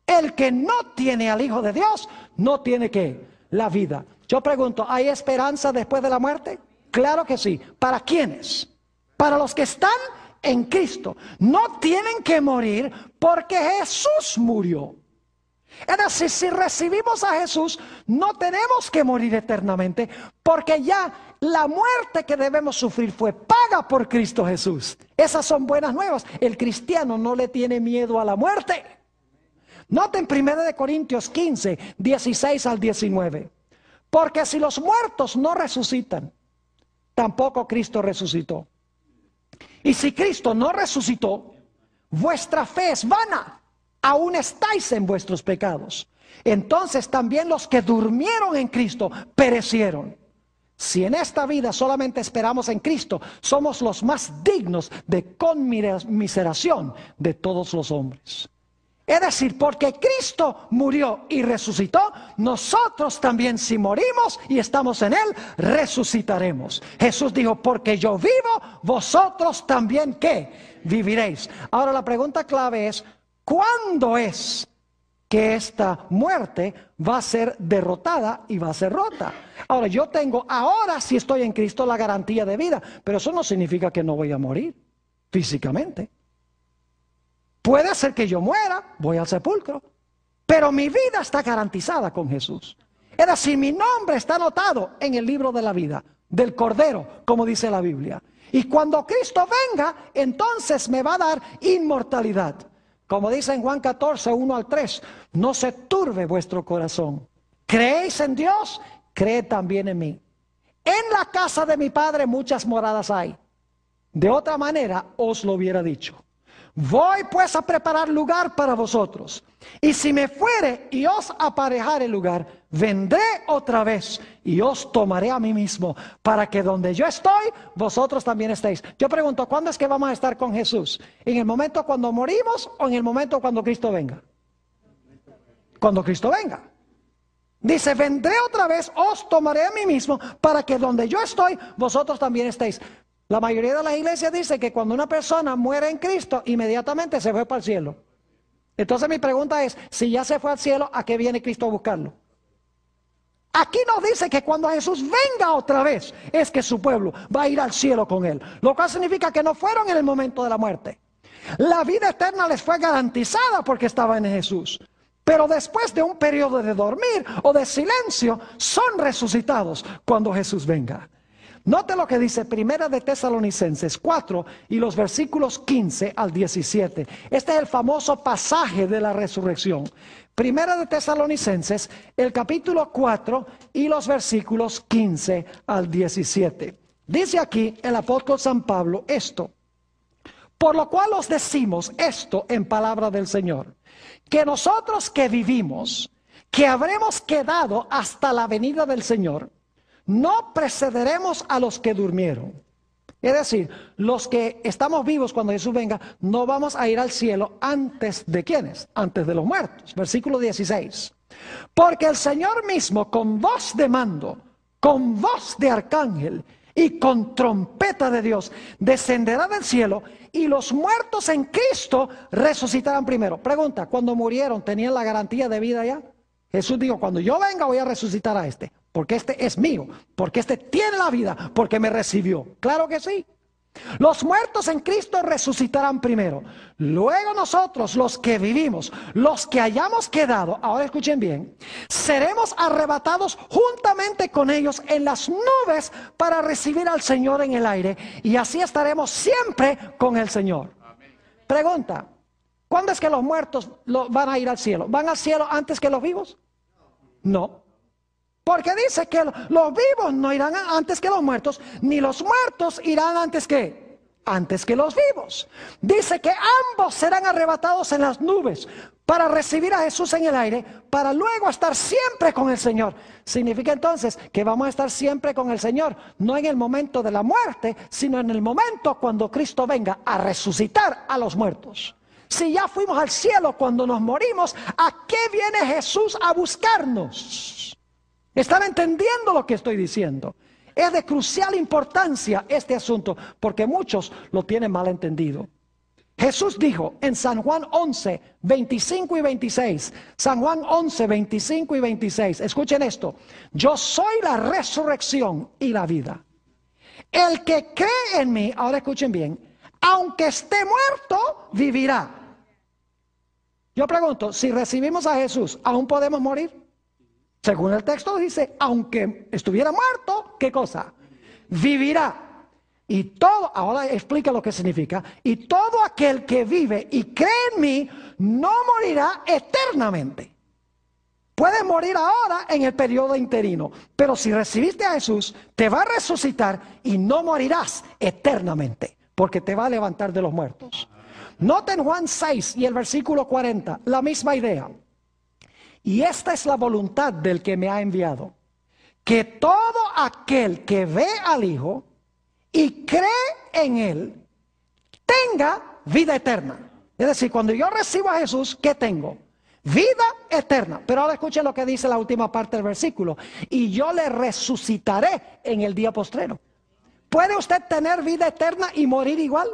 El que no tiene al Hijo de Dios, no tiene ¿qué? La vida. Yo pregunto, ¿hay esperanza después de la muerte? Claro que sí. ¿Para quiénes? Para los que están en Cristo. No tienen que morir porque Jesús murió. Es decir, si recibimos a Jesús, no tenemos que morir eternamente, porque ya la muerte que debemos sufrir fue paga por Cristo Jesús. Esas son buenas nuevas. El cristiano no le tiene miedo a la muerte. Noten 1 de Corintios 15, 16 al 19. Porque si los muertos no resucitan, tampoco Cristo resucitó. Y si Cristo no resucitó, vuestra fe es vana, aún estáis en vuestros pecados. Entonces también los que durmieron en Cristo perecieron. Si en esta vida solamente esperamos en Cristo, somos los más dignos de conmiseración de todos los hombres. Es decir, porque Cristo murió y resucitó, nosotros también, si morimos y estamos en Él, resucitaremos. Jesús dijo, porque yo vivo, vosotros también ¿qué? Viviréis. Ahora la pregunta clave es, ¿cuándo es que esta muerte va a ser derrotada y va a ser rota? Ahora yo tengo ahora, si estoy en Cristo, la garantía de vida, pero eso no significa que no voy a morir físicamente. Puede ser que yo muera, voy al sepulcro, pero mi vida está garantizada con Jesús. Es decir, mi nombre está anotado en el libro de la vida, del Cordero, como dice la Biblia. Y cuando Cristo venga, entonces me va a dar inmortalidad. Como dice en Juan 14, 1 al 3, no se turbe vuestro corazón. ¿Creéis en Dios? Creed también en mí. En la casa de mi Padre muchas moradas hay. De otra manera os lo hubiera dicho. Voy pues a preparar lugar para vosotros. Y si me fuere y os aparejare lugar, vendré otra vez y os tomaré a mí mismo, para que donde yo estoy, vosotros también estéis. Yo pregunto, ¿cuándo es que vamos a estar con Jesús? ¿En el momento cuando morimos o en el momento cuando Cristo venga? Cuando Cristo venga. Dice, vendré otra vez, os tomaré a mí mismo, para que donde yo estoy, vosotros también estéis. La mayoría de las iglesias dice que cuando una persona muere en Cristo, inmediatamente se fue para el cielo. Entonces mi pregunta es, si ya se fue al cielo, ¿a qué viene Cristo a buscarlo? Aquí nos dice que cuando Jesús venga otra vez, es que su pueblo va a ir al cielo con Él. Lo cual significa que no fueron en el momento de la muerte. La vida eterna les fue garantizada porque estaban en Jesús. Pero después de un periodo de dormir o de silencio, son resucitados cuando Jesús venga. Note lo que dice 1 de Tesalonicenses 4 y los versículos 15 al 17. Este es el famoso pasaje de la resurrección. 1 de Tesalonicenses, el capítulo 4 y los versículos 15 al 17. Dice aquí el apóstol San Pablo esto. Por lo cual os decimos esto en palabra del Señor, que nosotros que vivimos, que habremos quedado hasta la venida del Señor, no precederemos a los que durmieron. Es decir, los que estamos vivos cuando Jesús venga, no vamos a ir al cielo antes de ¿quiénes? Antes de los muertos. Versículo 16. Porque el Señor mismo con voz de mando, con voz de arcángel y con trompeta de Dios descenderá del cielo y los muertos en Cristo resucitarán primero. Pregunta, ¿cuando murieron tenían la garantía de vida ya? Jesús dijo, cuando yo venga voy a resucitar a este, porque este es mío, porque este tiene la vida, porque me recibió. Claro que sí. Los muertos en Cristo resucitarán primero. Luego nosotros, los que vivimos, los que hayamos quedado, ahora escuchen bien, seremos arrebatados juntamente con ellos en las nubes para recibir al Señor en el aire. Y así estaremos siempre con el Señor. Pregunta, ¿cuándo es que los muertos van a ir al cielo? ¿Van al cielo antes que los vivos? No. Porque dice que los vivos no irán antes que los muertos, ni los muertos irán antes que los vivos. Dice que ambos serán arrebatados en las nubes para recibir a Jesús en el aire, para luego estar siempre con el Señor. Significa entonces que vamos a estar siempre con el Señor, no en el momento de la muerte, sino en el momento cuando Cristo venga a resucitar a los muertos. Si ya fuimos al cielo cuando nos morimos, ¿a qué viene Jesús a buscarnos? ¿Están entendiendo lo que estoy diciendo? Es de crucial importancia este asunto, porque muchos lo tienen mal entendido. Jesús dijo en San Juan 11, 25 y 26, San Juan 11, 25 y 26, escuchen esto: yo soy la resurrección y la vida. El que cree en mí, ahora escuchen bien, aunque esté muerto, vivirá. Yo pregunto, si recibimos a Jesús, ¿aún podemos morir? Según el texto dice, aunque estuviera muerto, ¿qué cosa? Vivirá. Y todo, ahora explica lo que significa. Y todo aquel que vive y cree en mí, no morirá eternamente. Puedes morir ahora en el periodo interino, pero si recibiste a Jesús, te va a resucitar y no morirás eternamente, porque te va a levantar de los muertos. Noten Juan 6 y el versículo 40, la misma idea. Y esta es la voluntad del que me ha enviado, que todo aquel que ve al Hijo y cree en Él, tenga vida eterna. Es decir, cuando yo recibo a Jesús, ¿qué tengo? Vida eterna. Pero ahora escuchen lo que dice la última parte del versículo. Y yo le resucitaré en el día postrero. ¿Puede usted tener vida eterna y morir igual?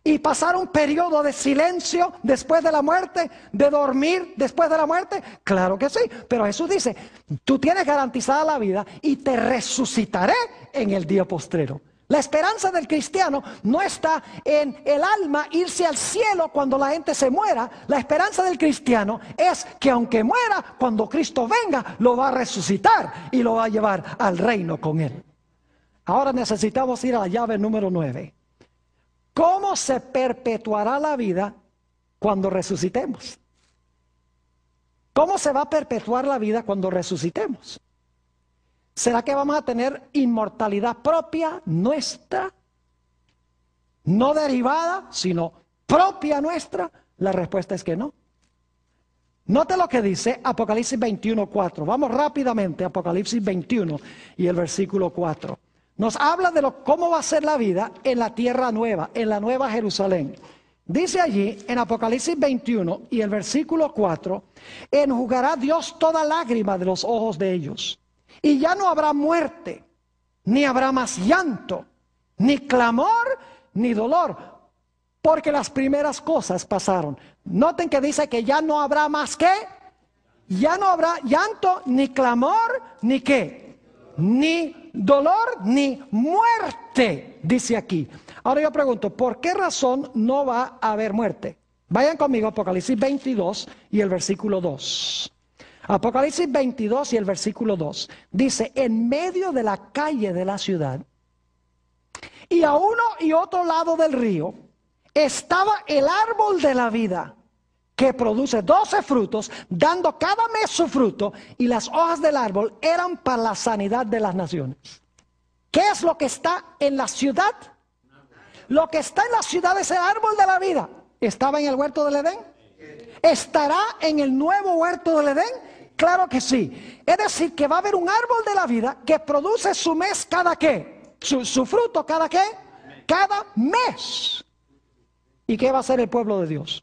¿Y pasar un periodo de silencio después de la muerte? ¿De dormir después de la muerte? Claro que sí, pero Jesús dice, tú tienes garantizada la vida y te resucitaré en el día postrero. La esperanza del cristiano no está en el alma irse al cielo cuando la gente se muera. La esperanza del cristiano es que aunque muera, cuando Cristo venga, lo va a resucitar y lo va a llevar al reino con Él. Ahora necesitamos ir a la llave número 9. ¿Cómo se perpetuará la vida cuando resucitemos? ¿Cómo se va a perpetuar la vida cuando resucitemos? ¿Será que vamos a tener inmortalidad propia nuestra? No derivada, sino propia nuestra. La respuesta es que no. Note lo que dice Apocalipsis 21:4. Vamos rápidamente a Apocalipsis 21 y el versículo 4. Nos habla de cómo va a ser la vida en la tierra nueva, en la nueva Jerusalén. Dice allí en Apocalipsis 21 y el versículo 4, enjugará Dios toda lágrima de los ojos de ellos. Y ya no habrá muerte, ni habrá más llanto, ni clamor, ni dolor, porque las primeras cosas pasaron. Noten que dice que ya no habrá más ¿qué? Ya no habrá llanto, ni clamor, ni ¿qué? Ni dolor, ni muerte, dice aquí. Ahora yo pregunto, ¿por qué razón no va a haber muerte? Vayan conmigo a Apocalipsis 22 y el versículo 2. Apocalipsis 22 y el versículo 2. Dice, en medio de la calle de la ciudad y a uno y otro lado del río estaba el árbol de la vida, que produce 12 frutos, dando cada mes su fruto, y las hojas del árbol eran para la sanidad de las naciones. ¿Qué es lo que está en la ciudad? Lo que está en la ciudad es el árbol de la vida. ¿Estaba en el huerto del Edén? ¿Estará en el nuevo huerto del Edén? Claro que sí. Es decir, que va a haber un árbol de la vida que produce su mes cada ¿qué? Su fruto cada ¿qué? Cada mes. ¿Y qué va a hacer el pueblo de Dios?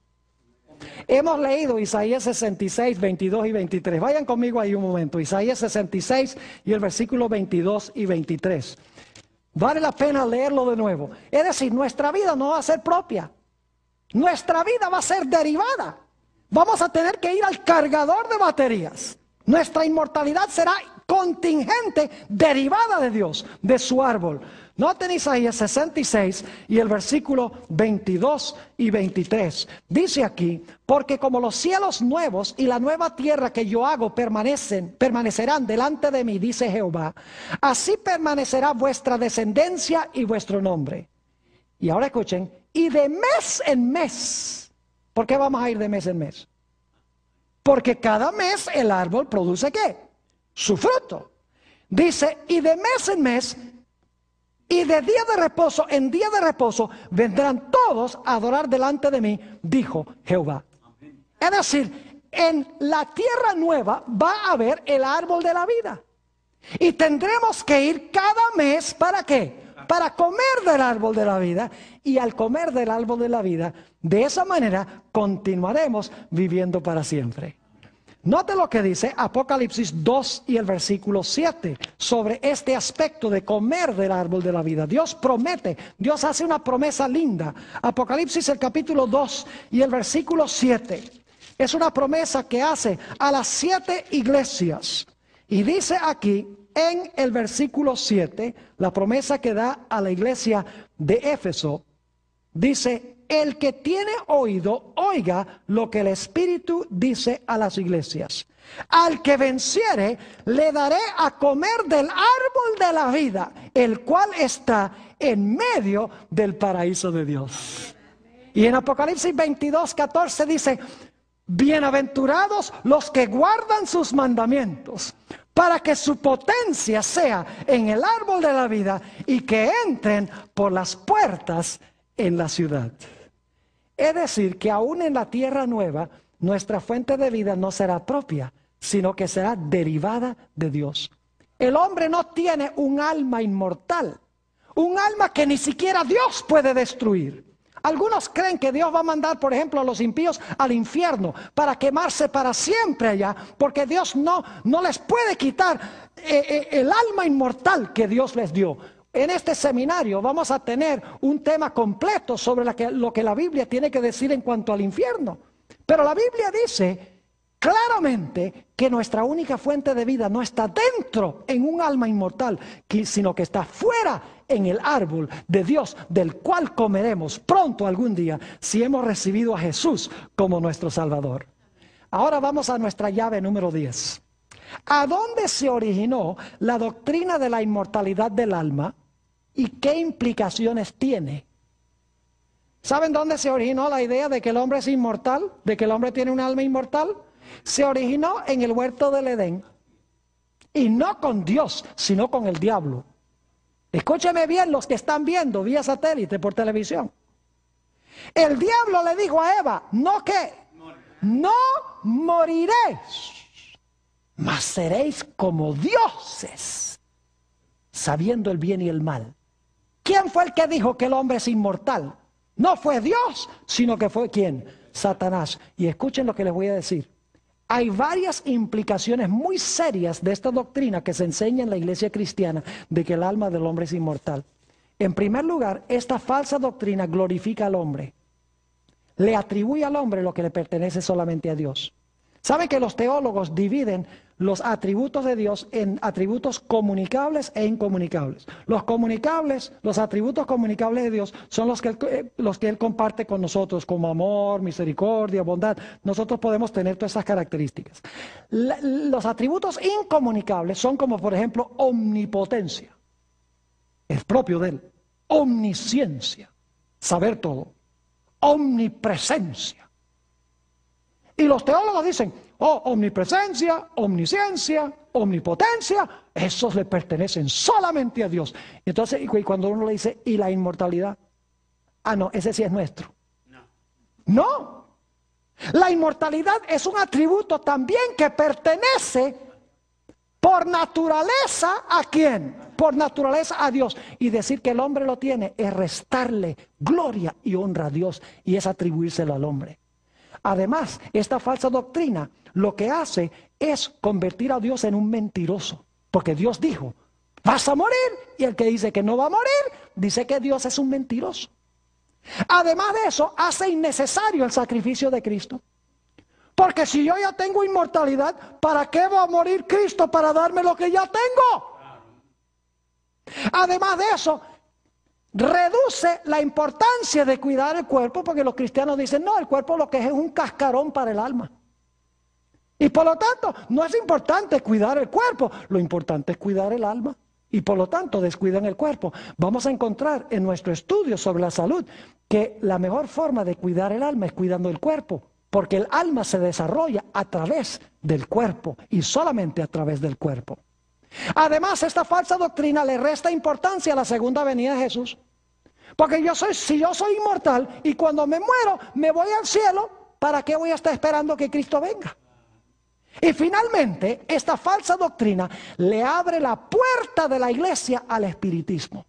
Hemos leído Isaías 66, 22 y 23. Vayan conmigo ahí un momento. Isaías 66 y el versículo 22 y 23. Vale la pena leerlo de nuevo. Es decir, nuestra vida no va a ser propia. Nuestra vida va a ser derivada. Vamos a tener que ir al cargador de baterías. Nuestra inmortalidad será contingente, derivada de Dios, de su árbol. Noten Isaías 66 y el versículo 22 y 23. Dice aquí, porque como los cielos nuevos y la nueva tierra que yo hago permanecerán delante de mí, dice Jehová, así permanecerá vuestra descendencia y vuestro nombre. Y ahora escuchen, y de mes en mes. ¿Por qué vamos a ir de mes en mes? Porque cada mes el árbol produce ¿qué? Su fruto. Dice, y de mes en mes, y de día de reposo en día de reposo, vendrán todos a adorar delante de mí, dijo Jehová. Es decir, en la tierra nueva va a haber el árbol de la vida. Y tendremos que ir cada mes, ¿para qué? Para comer del árbol de la vida. Y al comer del árbol de la vida, de esa manera continuaremos viviendo para siempre. Note lo que dice Apocalipsis 2 y el versículo 7 sobre este aspecto de comer del árbol de la vida. Dios promete, Dios hace una promesa linda. Apocalipsis el capítulo 2 y el versículo 7. Es una promesa que hace a las 7 iglesias. Y dice aquí en el versículo 7, la promesa que da a la iglesia de Éfeso, dice, el que tiene oído, oiga lo que el Espíritu dice a las iglesias. Al que venciere, le daré a comer del árbol de la vida, el cual está en medio del paraíso de Dios. Y en Apocalipsis 22, 14 dice, bienaventurados los que guardan sus mandamientos, para que su potencia sea en el árbol de la vida y que entren por las puertas en la ciudad. Es decir, que aún en la tierra nueva, nuestra fuente de vida no será propia, sino que será derivada de Dios. El hombre no tiene un alma inmortal, un alma que ni siquiera Dios puede destruir. Algunos creen que Dios va a mandar, por ejemplo, a los impíos al infierno para quemarse para siempre allá, porque Dios no les puede quitar el alma inmortal que Dios les dio. En este seminario vamos a tener un tema completo sobre lo que la Biblia tiene que decir en cuanto al infierno. Pero la Biblia dice claramente que nuestra única fuente de vida no está dentro en un alma inmortal, sino que está fuera en el árbol de Dios, del cual comeremos pronto algún día si hemos recibido a Jesús como nuestro Salvador. Ahora vamos a nuestra llave número 10. ¿A dónde se originó la doctrina de la inmortalidad del alma y qué implicaciones tiene? ¿Saben dónde se originó la idea de que el hombre es inmortal? ¿De que el hombre tiene un alma inmortal? Se originó en el huerto del Edén. Y no con Dios, sino con el diablo. Escúcheme bien los que están viendo vía satélite por televisión. El diablo le dijo a Eva, ¿no qué? No moriréis, mas seréis como dioses, sabiendo el bien y el mal. ¿Quién fue el que dijo que el hombre es inmortal? No fue Dios, sino que fue ¿quién? Satanás. Y escuchen lo que les voy a decir. Hay varias implicaciones muy serias de esta doctrina que se enseña en la iglesia cristiana de que el alma del hombre es inmortal. En primer lugar, esta falsa doctrina glorifica al hombre. Le atribuye al hombre lo que le pertenece solamente a Dios. ¿Saben que los teólogos dividen los atributos de Dios en atributos comunicables e incomunicables? Los comunicables, los atributos comunicables de Dios son los que Él comparte con nosotros, como amor, misericordia, bondad. Nosotros podemos tener todas esas características. Los atributos incomunicables son como, por ejemplo, omnipotencia. Es propio de Él. Omnisciencia, saber todo. Omnipresencia. Y los teólogos dicen, omnipresencia, omnisciencia, omnipotencia, esos le pertenecen solamente a Dios. Entonces, y cuando uno le dice, ¿y la inmortalidad? Ah, no, ese sí es nuestro. No. La inmortalidad es un atributo también que pertenece por naturaleza ¿a quién? Por naturaleza a Dios. Y decir que el hombre lo tiene es restarle gloria y honra a Dios y es atribuírselo al hombre. Además, esta falsa doctrina lo que hace es convertir a Dios en un mentiroso. Porque Dios dijo, vas a morir. Y el que dice que no va a morir, dice que Dios es un mentiroso. Además de eso, hace innecesario el sacrificio de Cristo. Porque si yo ya tengo inmortalidad, ¿para qué va a morir Cristo para darme lo que ya tengo? Además de eso, reduce la importancia de cuidar el cuerpo, porque los cristianos dicen, no, el cuerpo lo que es un cascarón para el alma. Y por lo tanto, no es importante cuidar el cuerpo, lo importante es cuidar el alma. Y por lo tanto, descuidan el cuerpo. Vamos a encontrar en nuestro estudio sobre la salud que la mejor forma de cuidar el alma es cuidando el cuerpo. Porque el alma se desarrolla a través del cuerpo y solamente a través del cuerpo. Además, esta falsa doctrina le resta importancia a la segunda venida de Jesús. Porque si yo soy inmortal y cuando me muero me voy al cielo, ¿para qué voy a estar esperando que Cristo venga? Y finalmente, esta falsa doctrina le abre la puerta de la iglesia al espiritismo.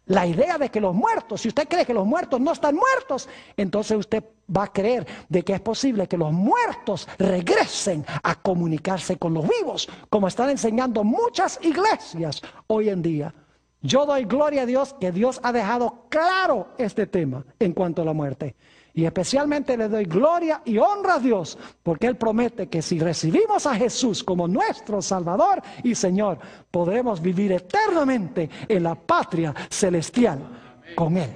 La idea de que los muertos, si usted cree que los muertos no están muertos, entonces usted va a creer de que es posible que los muertos regresen a comunicarse con los vivos, como están enseñando muchas iglesias hoy en día. Yo doy gloria a Dios que Dios ha dejado claro este tema en cuanto a la muerte. Y especialmente le doy gloria y honra a Dios, porque Él promete que si recibimos a Jesús como nuestro Salvador y Señor, podremos vivir eternamente en la patria celestial con Él.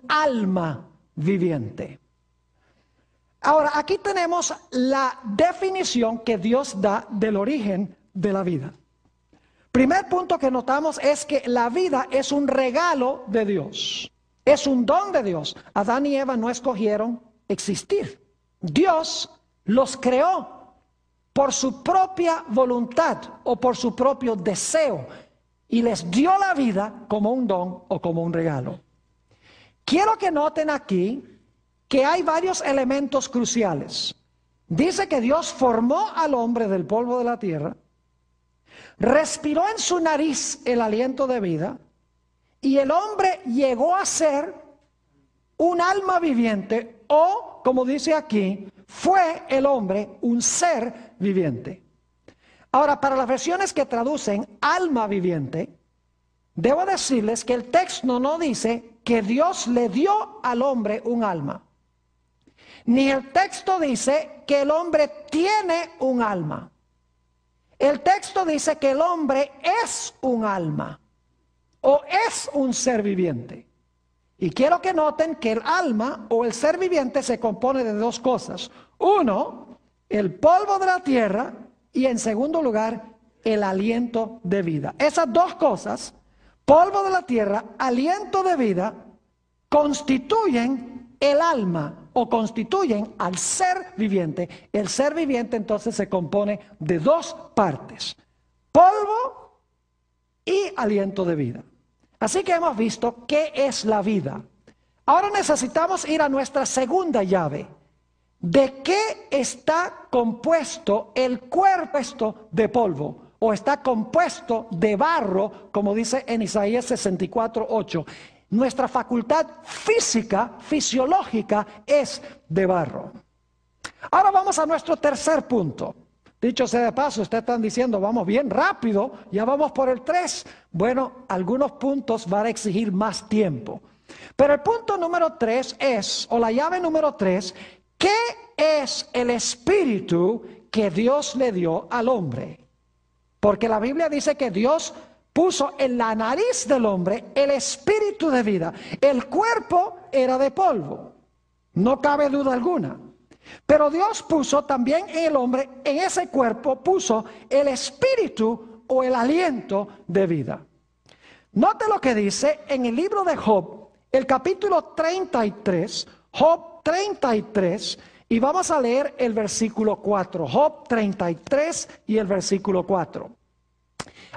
Alma viviente. Ahora, aquí tenemos la definición que Dios da del origen de la vida. Primer punto que notamos es que la vida es un regalo de Dios. Es un don de Dios. Adán y Eva no escogieron existir. Dios los creó por su propia voluntad o por su propio deseo y les dio la vida como un don o como un regalo. Quiero que noten aquí que hay varios elementos cruciales. Dice que Dios formó al hombre del polvo de la tierra, respiró en su nariz el aliento de vida y el hombre llegó a ser un alma viviente o, como dice aquí, fue el hombre un ser viviente. Ahora, para las versiones que traducen alma viviente, debo decirles que el texto no dice que Dios le dio al hombre un alma. Ni el texto dice que el hombre tiene un alma. El texto dice que el hombre es un alma o es un ser viviente. Y quiero que noten que el alma o el ser viviente se compone de dos cosas. Uno, el polvo de la tierra y en segundo lugar, el aliento de vida. Esas dos cosas, polvo de la tierra, aliento de vida, constituyen el alma o constituyen al ser viviente. El ser viviente entonces se compone de dos partes, polvo y aliento de vida. Así que hemos visto qué es la vida. Ahora necesitamos ir a nuestra segunda llave. ¿De qué está compuesto el cuerpo de polvo? O está compuesto de barro, como dice en Isaías 64:8. Nuestra facultad física, fisiológica, es de barro. Ahora vamos a nuestro tercer punto. Dicho sea de paso, ustedes están diciendo, vamos bien rápido, ya vamos por el 3. Bueno, algunos puntos van a exigir más tiempo. Pero el punto número 3 es, o la llave número 3, ¿qué es el espíritu que Dios le dio al hombre. Porque la Biblia dice que Dios puso en la nariz del hombre el espíritu de vida. El cuerpo era de polvo, no cabe duda alguna. Pero Dios puso también en el hombre, en ese cuerpo, puso el espíritu o el aliento de vida. Note lo que dice en el libro de Job, el capítulo 33, Job 33, y vamos a leer el versículo 4, Job 33 y el versículo 4.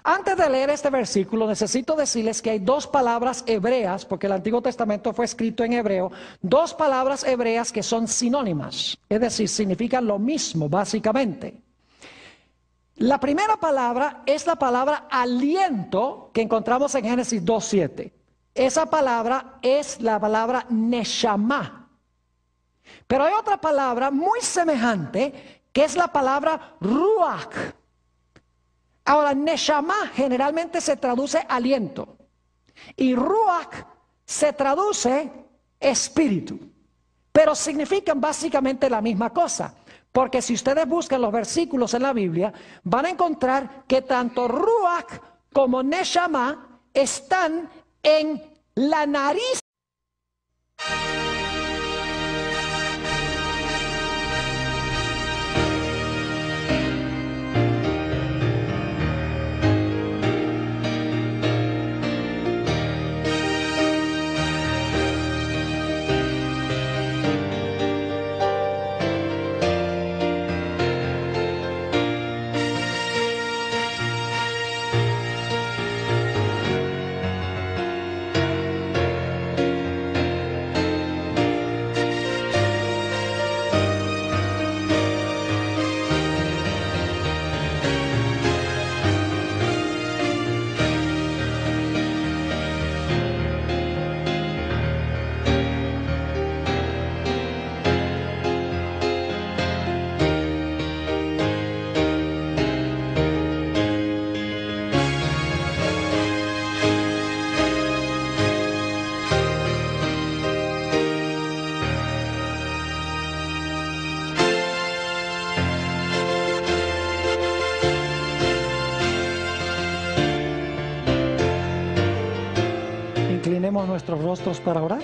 Antes de leer este versículo, necesito decirles que hay dos palabras hebreas, porque el Antiguo Testamento fue escrito en hebreo, dos palabras hebreas que son sinónimas, es decir, significan lo mismo básicamente. La primera palabra es la palabra aliento que encontramos en Génesis 2:7. Esa palabra es la palabra neshama. Pero hay otra palabra muy semejante que es la palabra ruach. Ahora, neshama generalmente se traduce aliento y ruach se traduce espíritu, pero significan básicamente la misma cosa, porque si ustedes buscan los versículos en la Biblia, van a encontrar que tanto ruach como neshama están en la nariz. Inclinemos nuestros rostros para orar.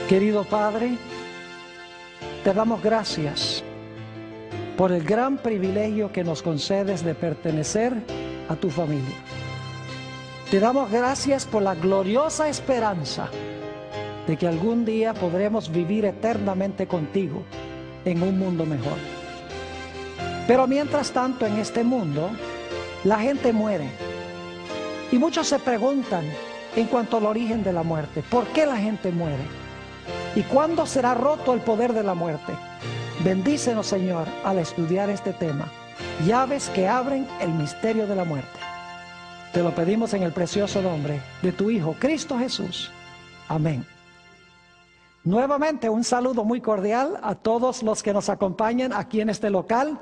Querido Padre, te damos gracias por el gran privilegio que nos concedes de pertenecer a tu familia. Te damos gracias por la gloriosa esperanza de que algún día podremos vivir eternamente contigo en un mundo mejor. Pero mientras tanto, en este mundo, la gente muere. Y muchos se preguntan en cuanto al origen de la muerte, ¿por qué la gente muere? ¿Y cuándo será roto el poder de la muerte? Bendícenos, Señor, al estudiar este tema. Llaves que abren el misterio de la muerte. Te lo pedimos en el precioso nombre de tu Hijo, Cristo Jesús. Amén. Nuevamente un saludo muy cordial a todos los que nos acompañan aquí en este local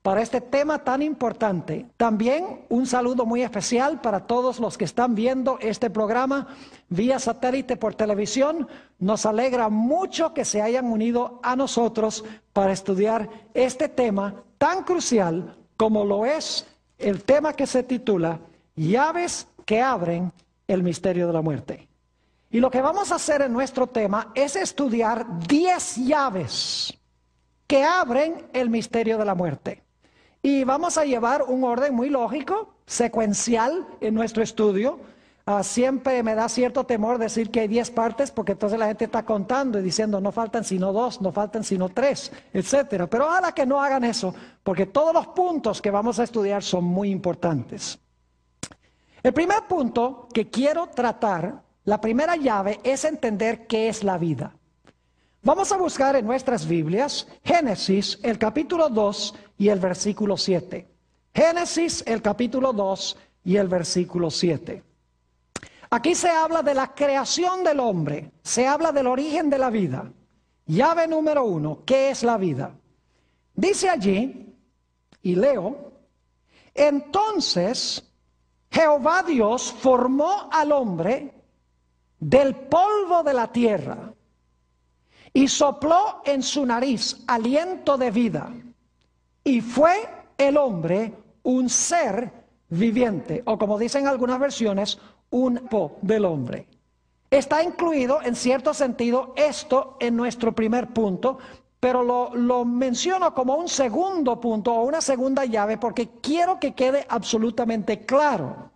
para este tema tan importante. También un saludo muy especial para todos los que están viendo este programa vía satélite por televisión. Nos alegra mucho que se hayan unido a nosotros para estudiar este tema tan crucial como lo es el tema que se titula Llaves que abren el misterio de la muerte. Y lo que vamos a hacer en nuestro tema es estudiar 10 llaves que abren el misterio de la muerte. Y vamos a llevar un orden muy lógico, secuencial en nuestro estudio. Siempre me da cierto temor decir que hay 10 partes, porque entonces la gente está contando y diciendo no faltan sino 2, no faltan sino 3, etc. Pero ojalá que no hagan eso, porque todos los puntos que vamos a estudiar son muy importantes. El primer punto que quiero tratar, la primera llave, es entender qué es la vida. Vamos a buscar en nuestras Biblias Génesis, el capítulo 2 y el versículo 7. Génesis, el capítulo 2 y el versículo 7. Aquí se habla de la creación del hombre, se habla del origen de la vida. Llave número 1, ¿qué es la vida? Dice allí, y leo, entonces Jehová Dios formó al hombre del polvo de la tierra y sopló en su nariz aliento de vida, y fue el hombre un ser viviente, o como dicen algunas versiones, un po del hombre. Está incluido en cierto sentido esto en nuestro primer punto, pero lo menciono como un segundo punto o una segunda llave porque quiero que quede absolutamente claro.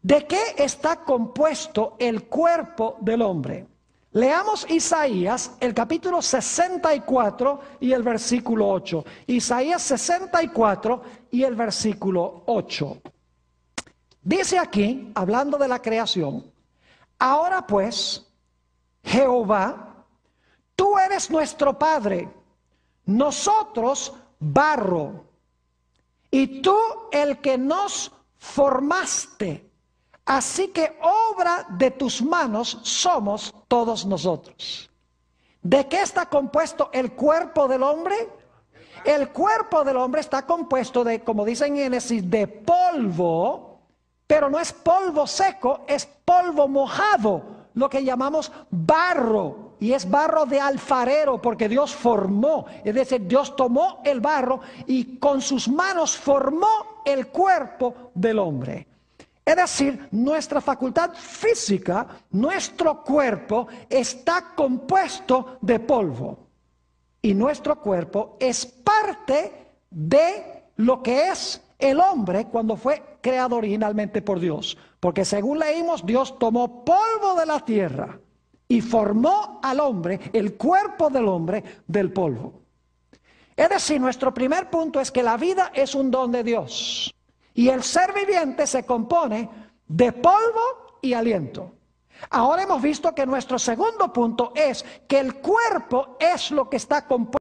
¿De qué está compuesto el cuerpo del hombre? Leamos Isaías, el capítulo 64 y el versículo 8. Isaías 64 y el versículo 8. Dice aquí, hablando de la creación: ahora pues, Jehová, tú eres nuestro Padre, nosotros barro, y tú el que nos formaste. Así que obra de tus manos somos todos nosotros. ¿De qué está compuesto el cuerpo del hombre? El cuerpo del hombre está compuesto de, como dice en Génesis, de polvo, pero no es polvo seco, es polvo mojado, lo que llamamos barro. Y es barro de alfarero porque Dios formó, es decir, Dios tomó el barro y con sus manos formó el cuerpo del hombre. Es decir, nuestra facultad física, nuestro cuerpo está compuesto de polvo. Y nuestro cuerpo es parte de lo que es el hombre cuando fue creado originalmente por Dios. Porque según leímos, Dios tomó polvo de la tierra y formó al hombre, el cuerpo del hombre, del polvo. Es decir, nuestro primer punto es que la vida es un don de Dios. Y el ser viviente se compone de polvo y aliento. Ahora hemos visto que nuestro segundo punto es que el cuerpo es lo que está compuesto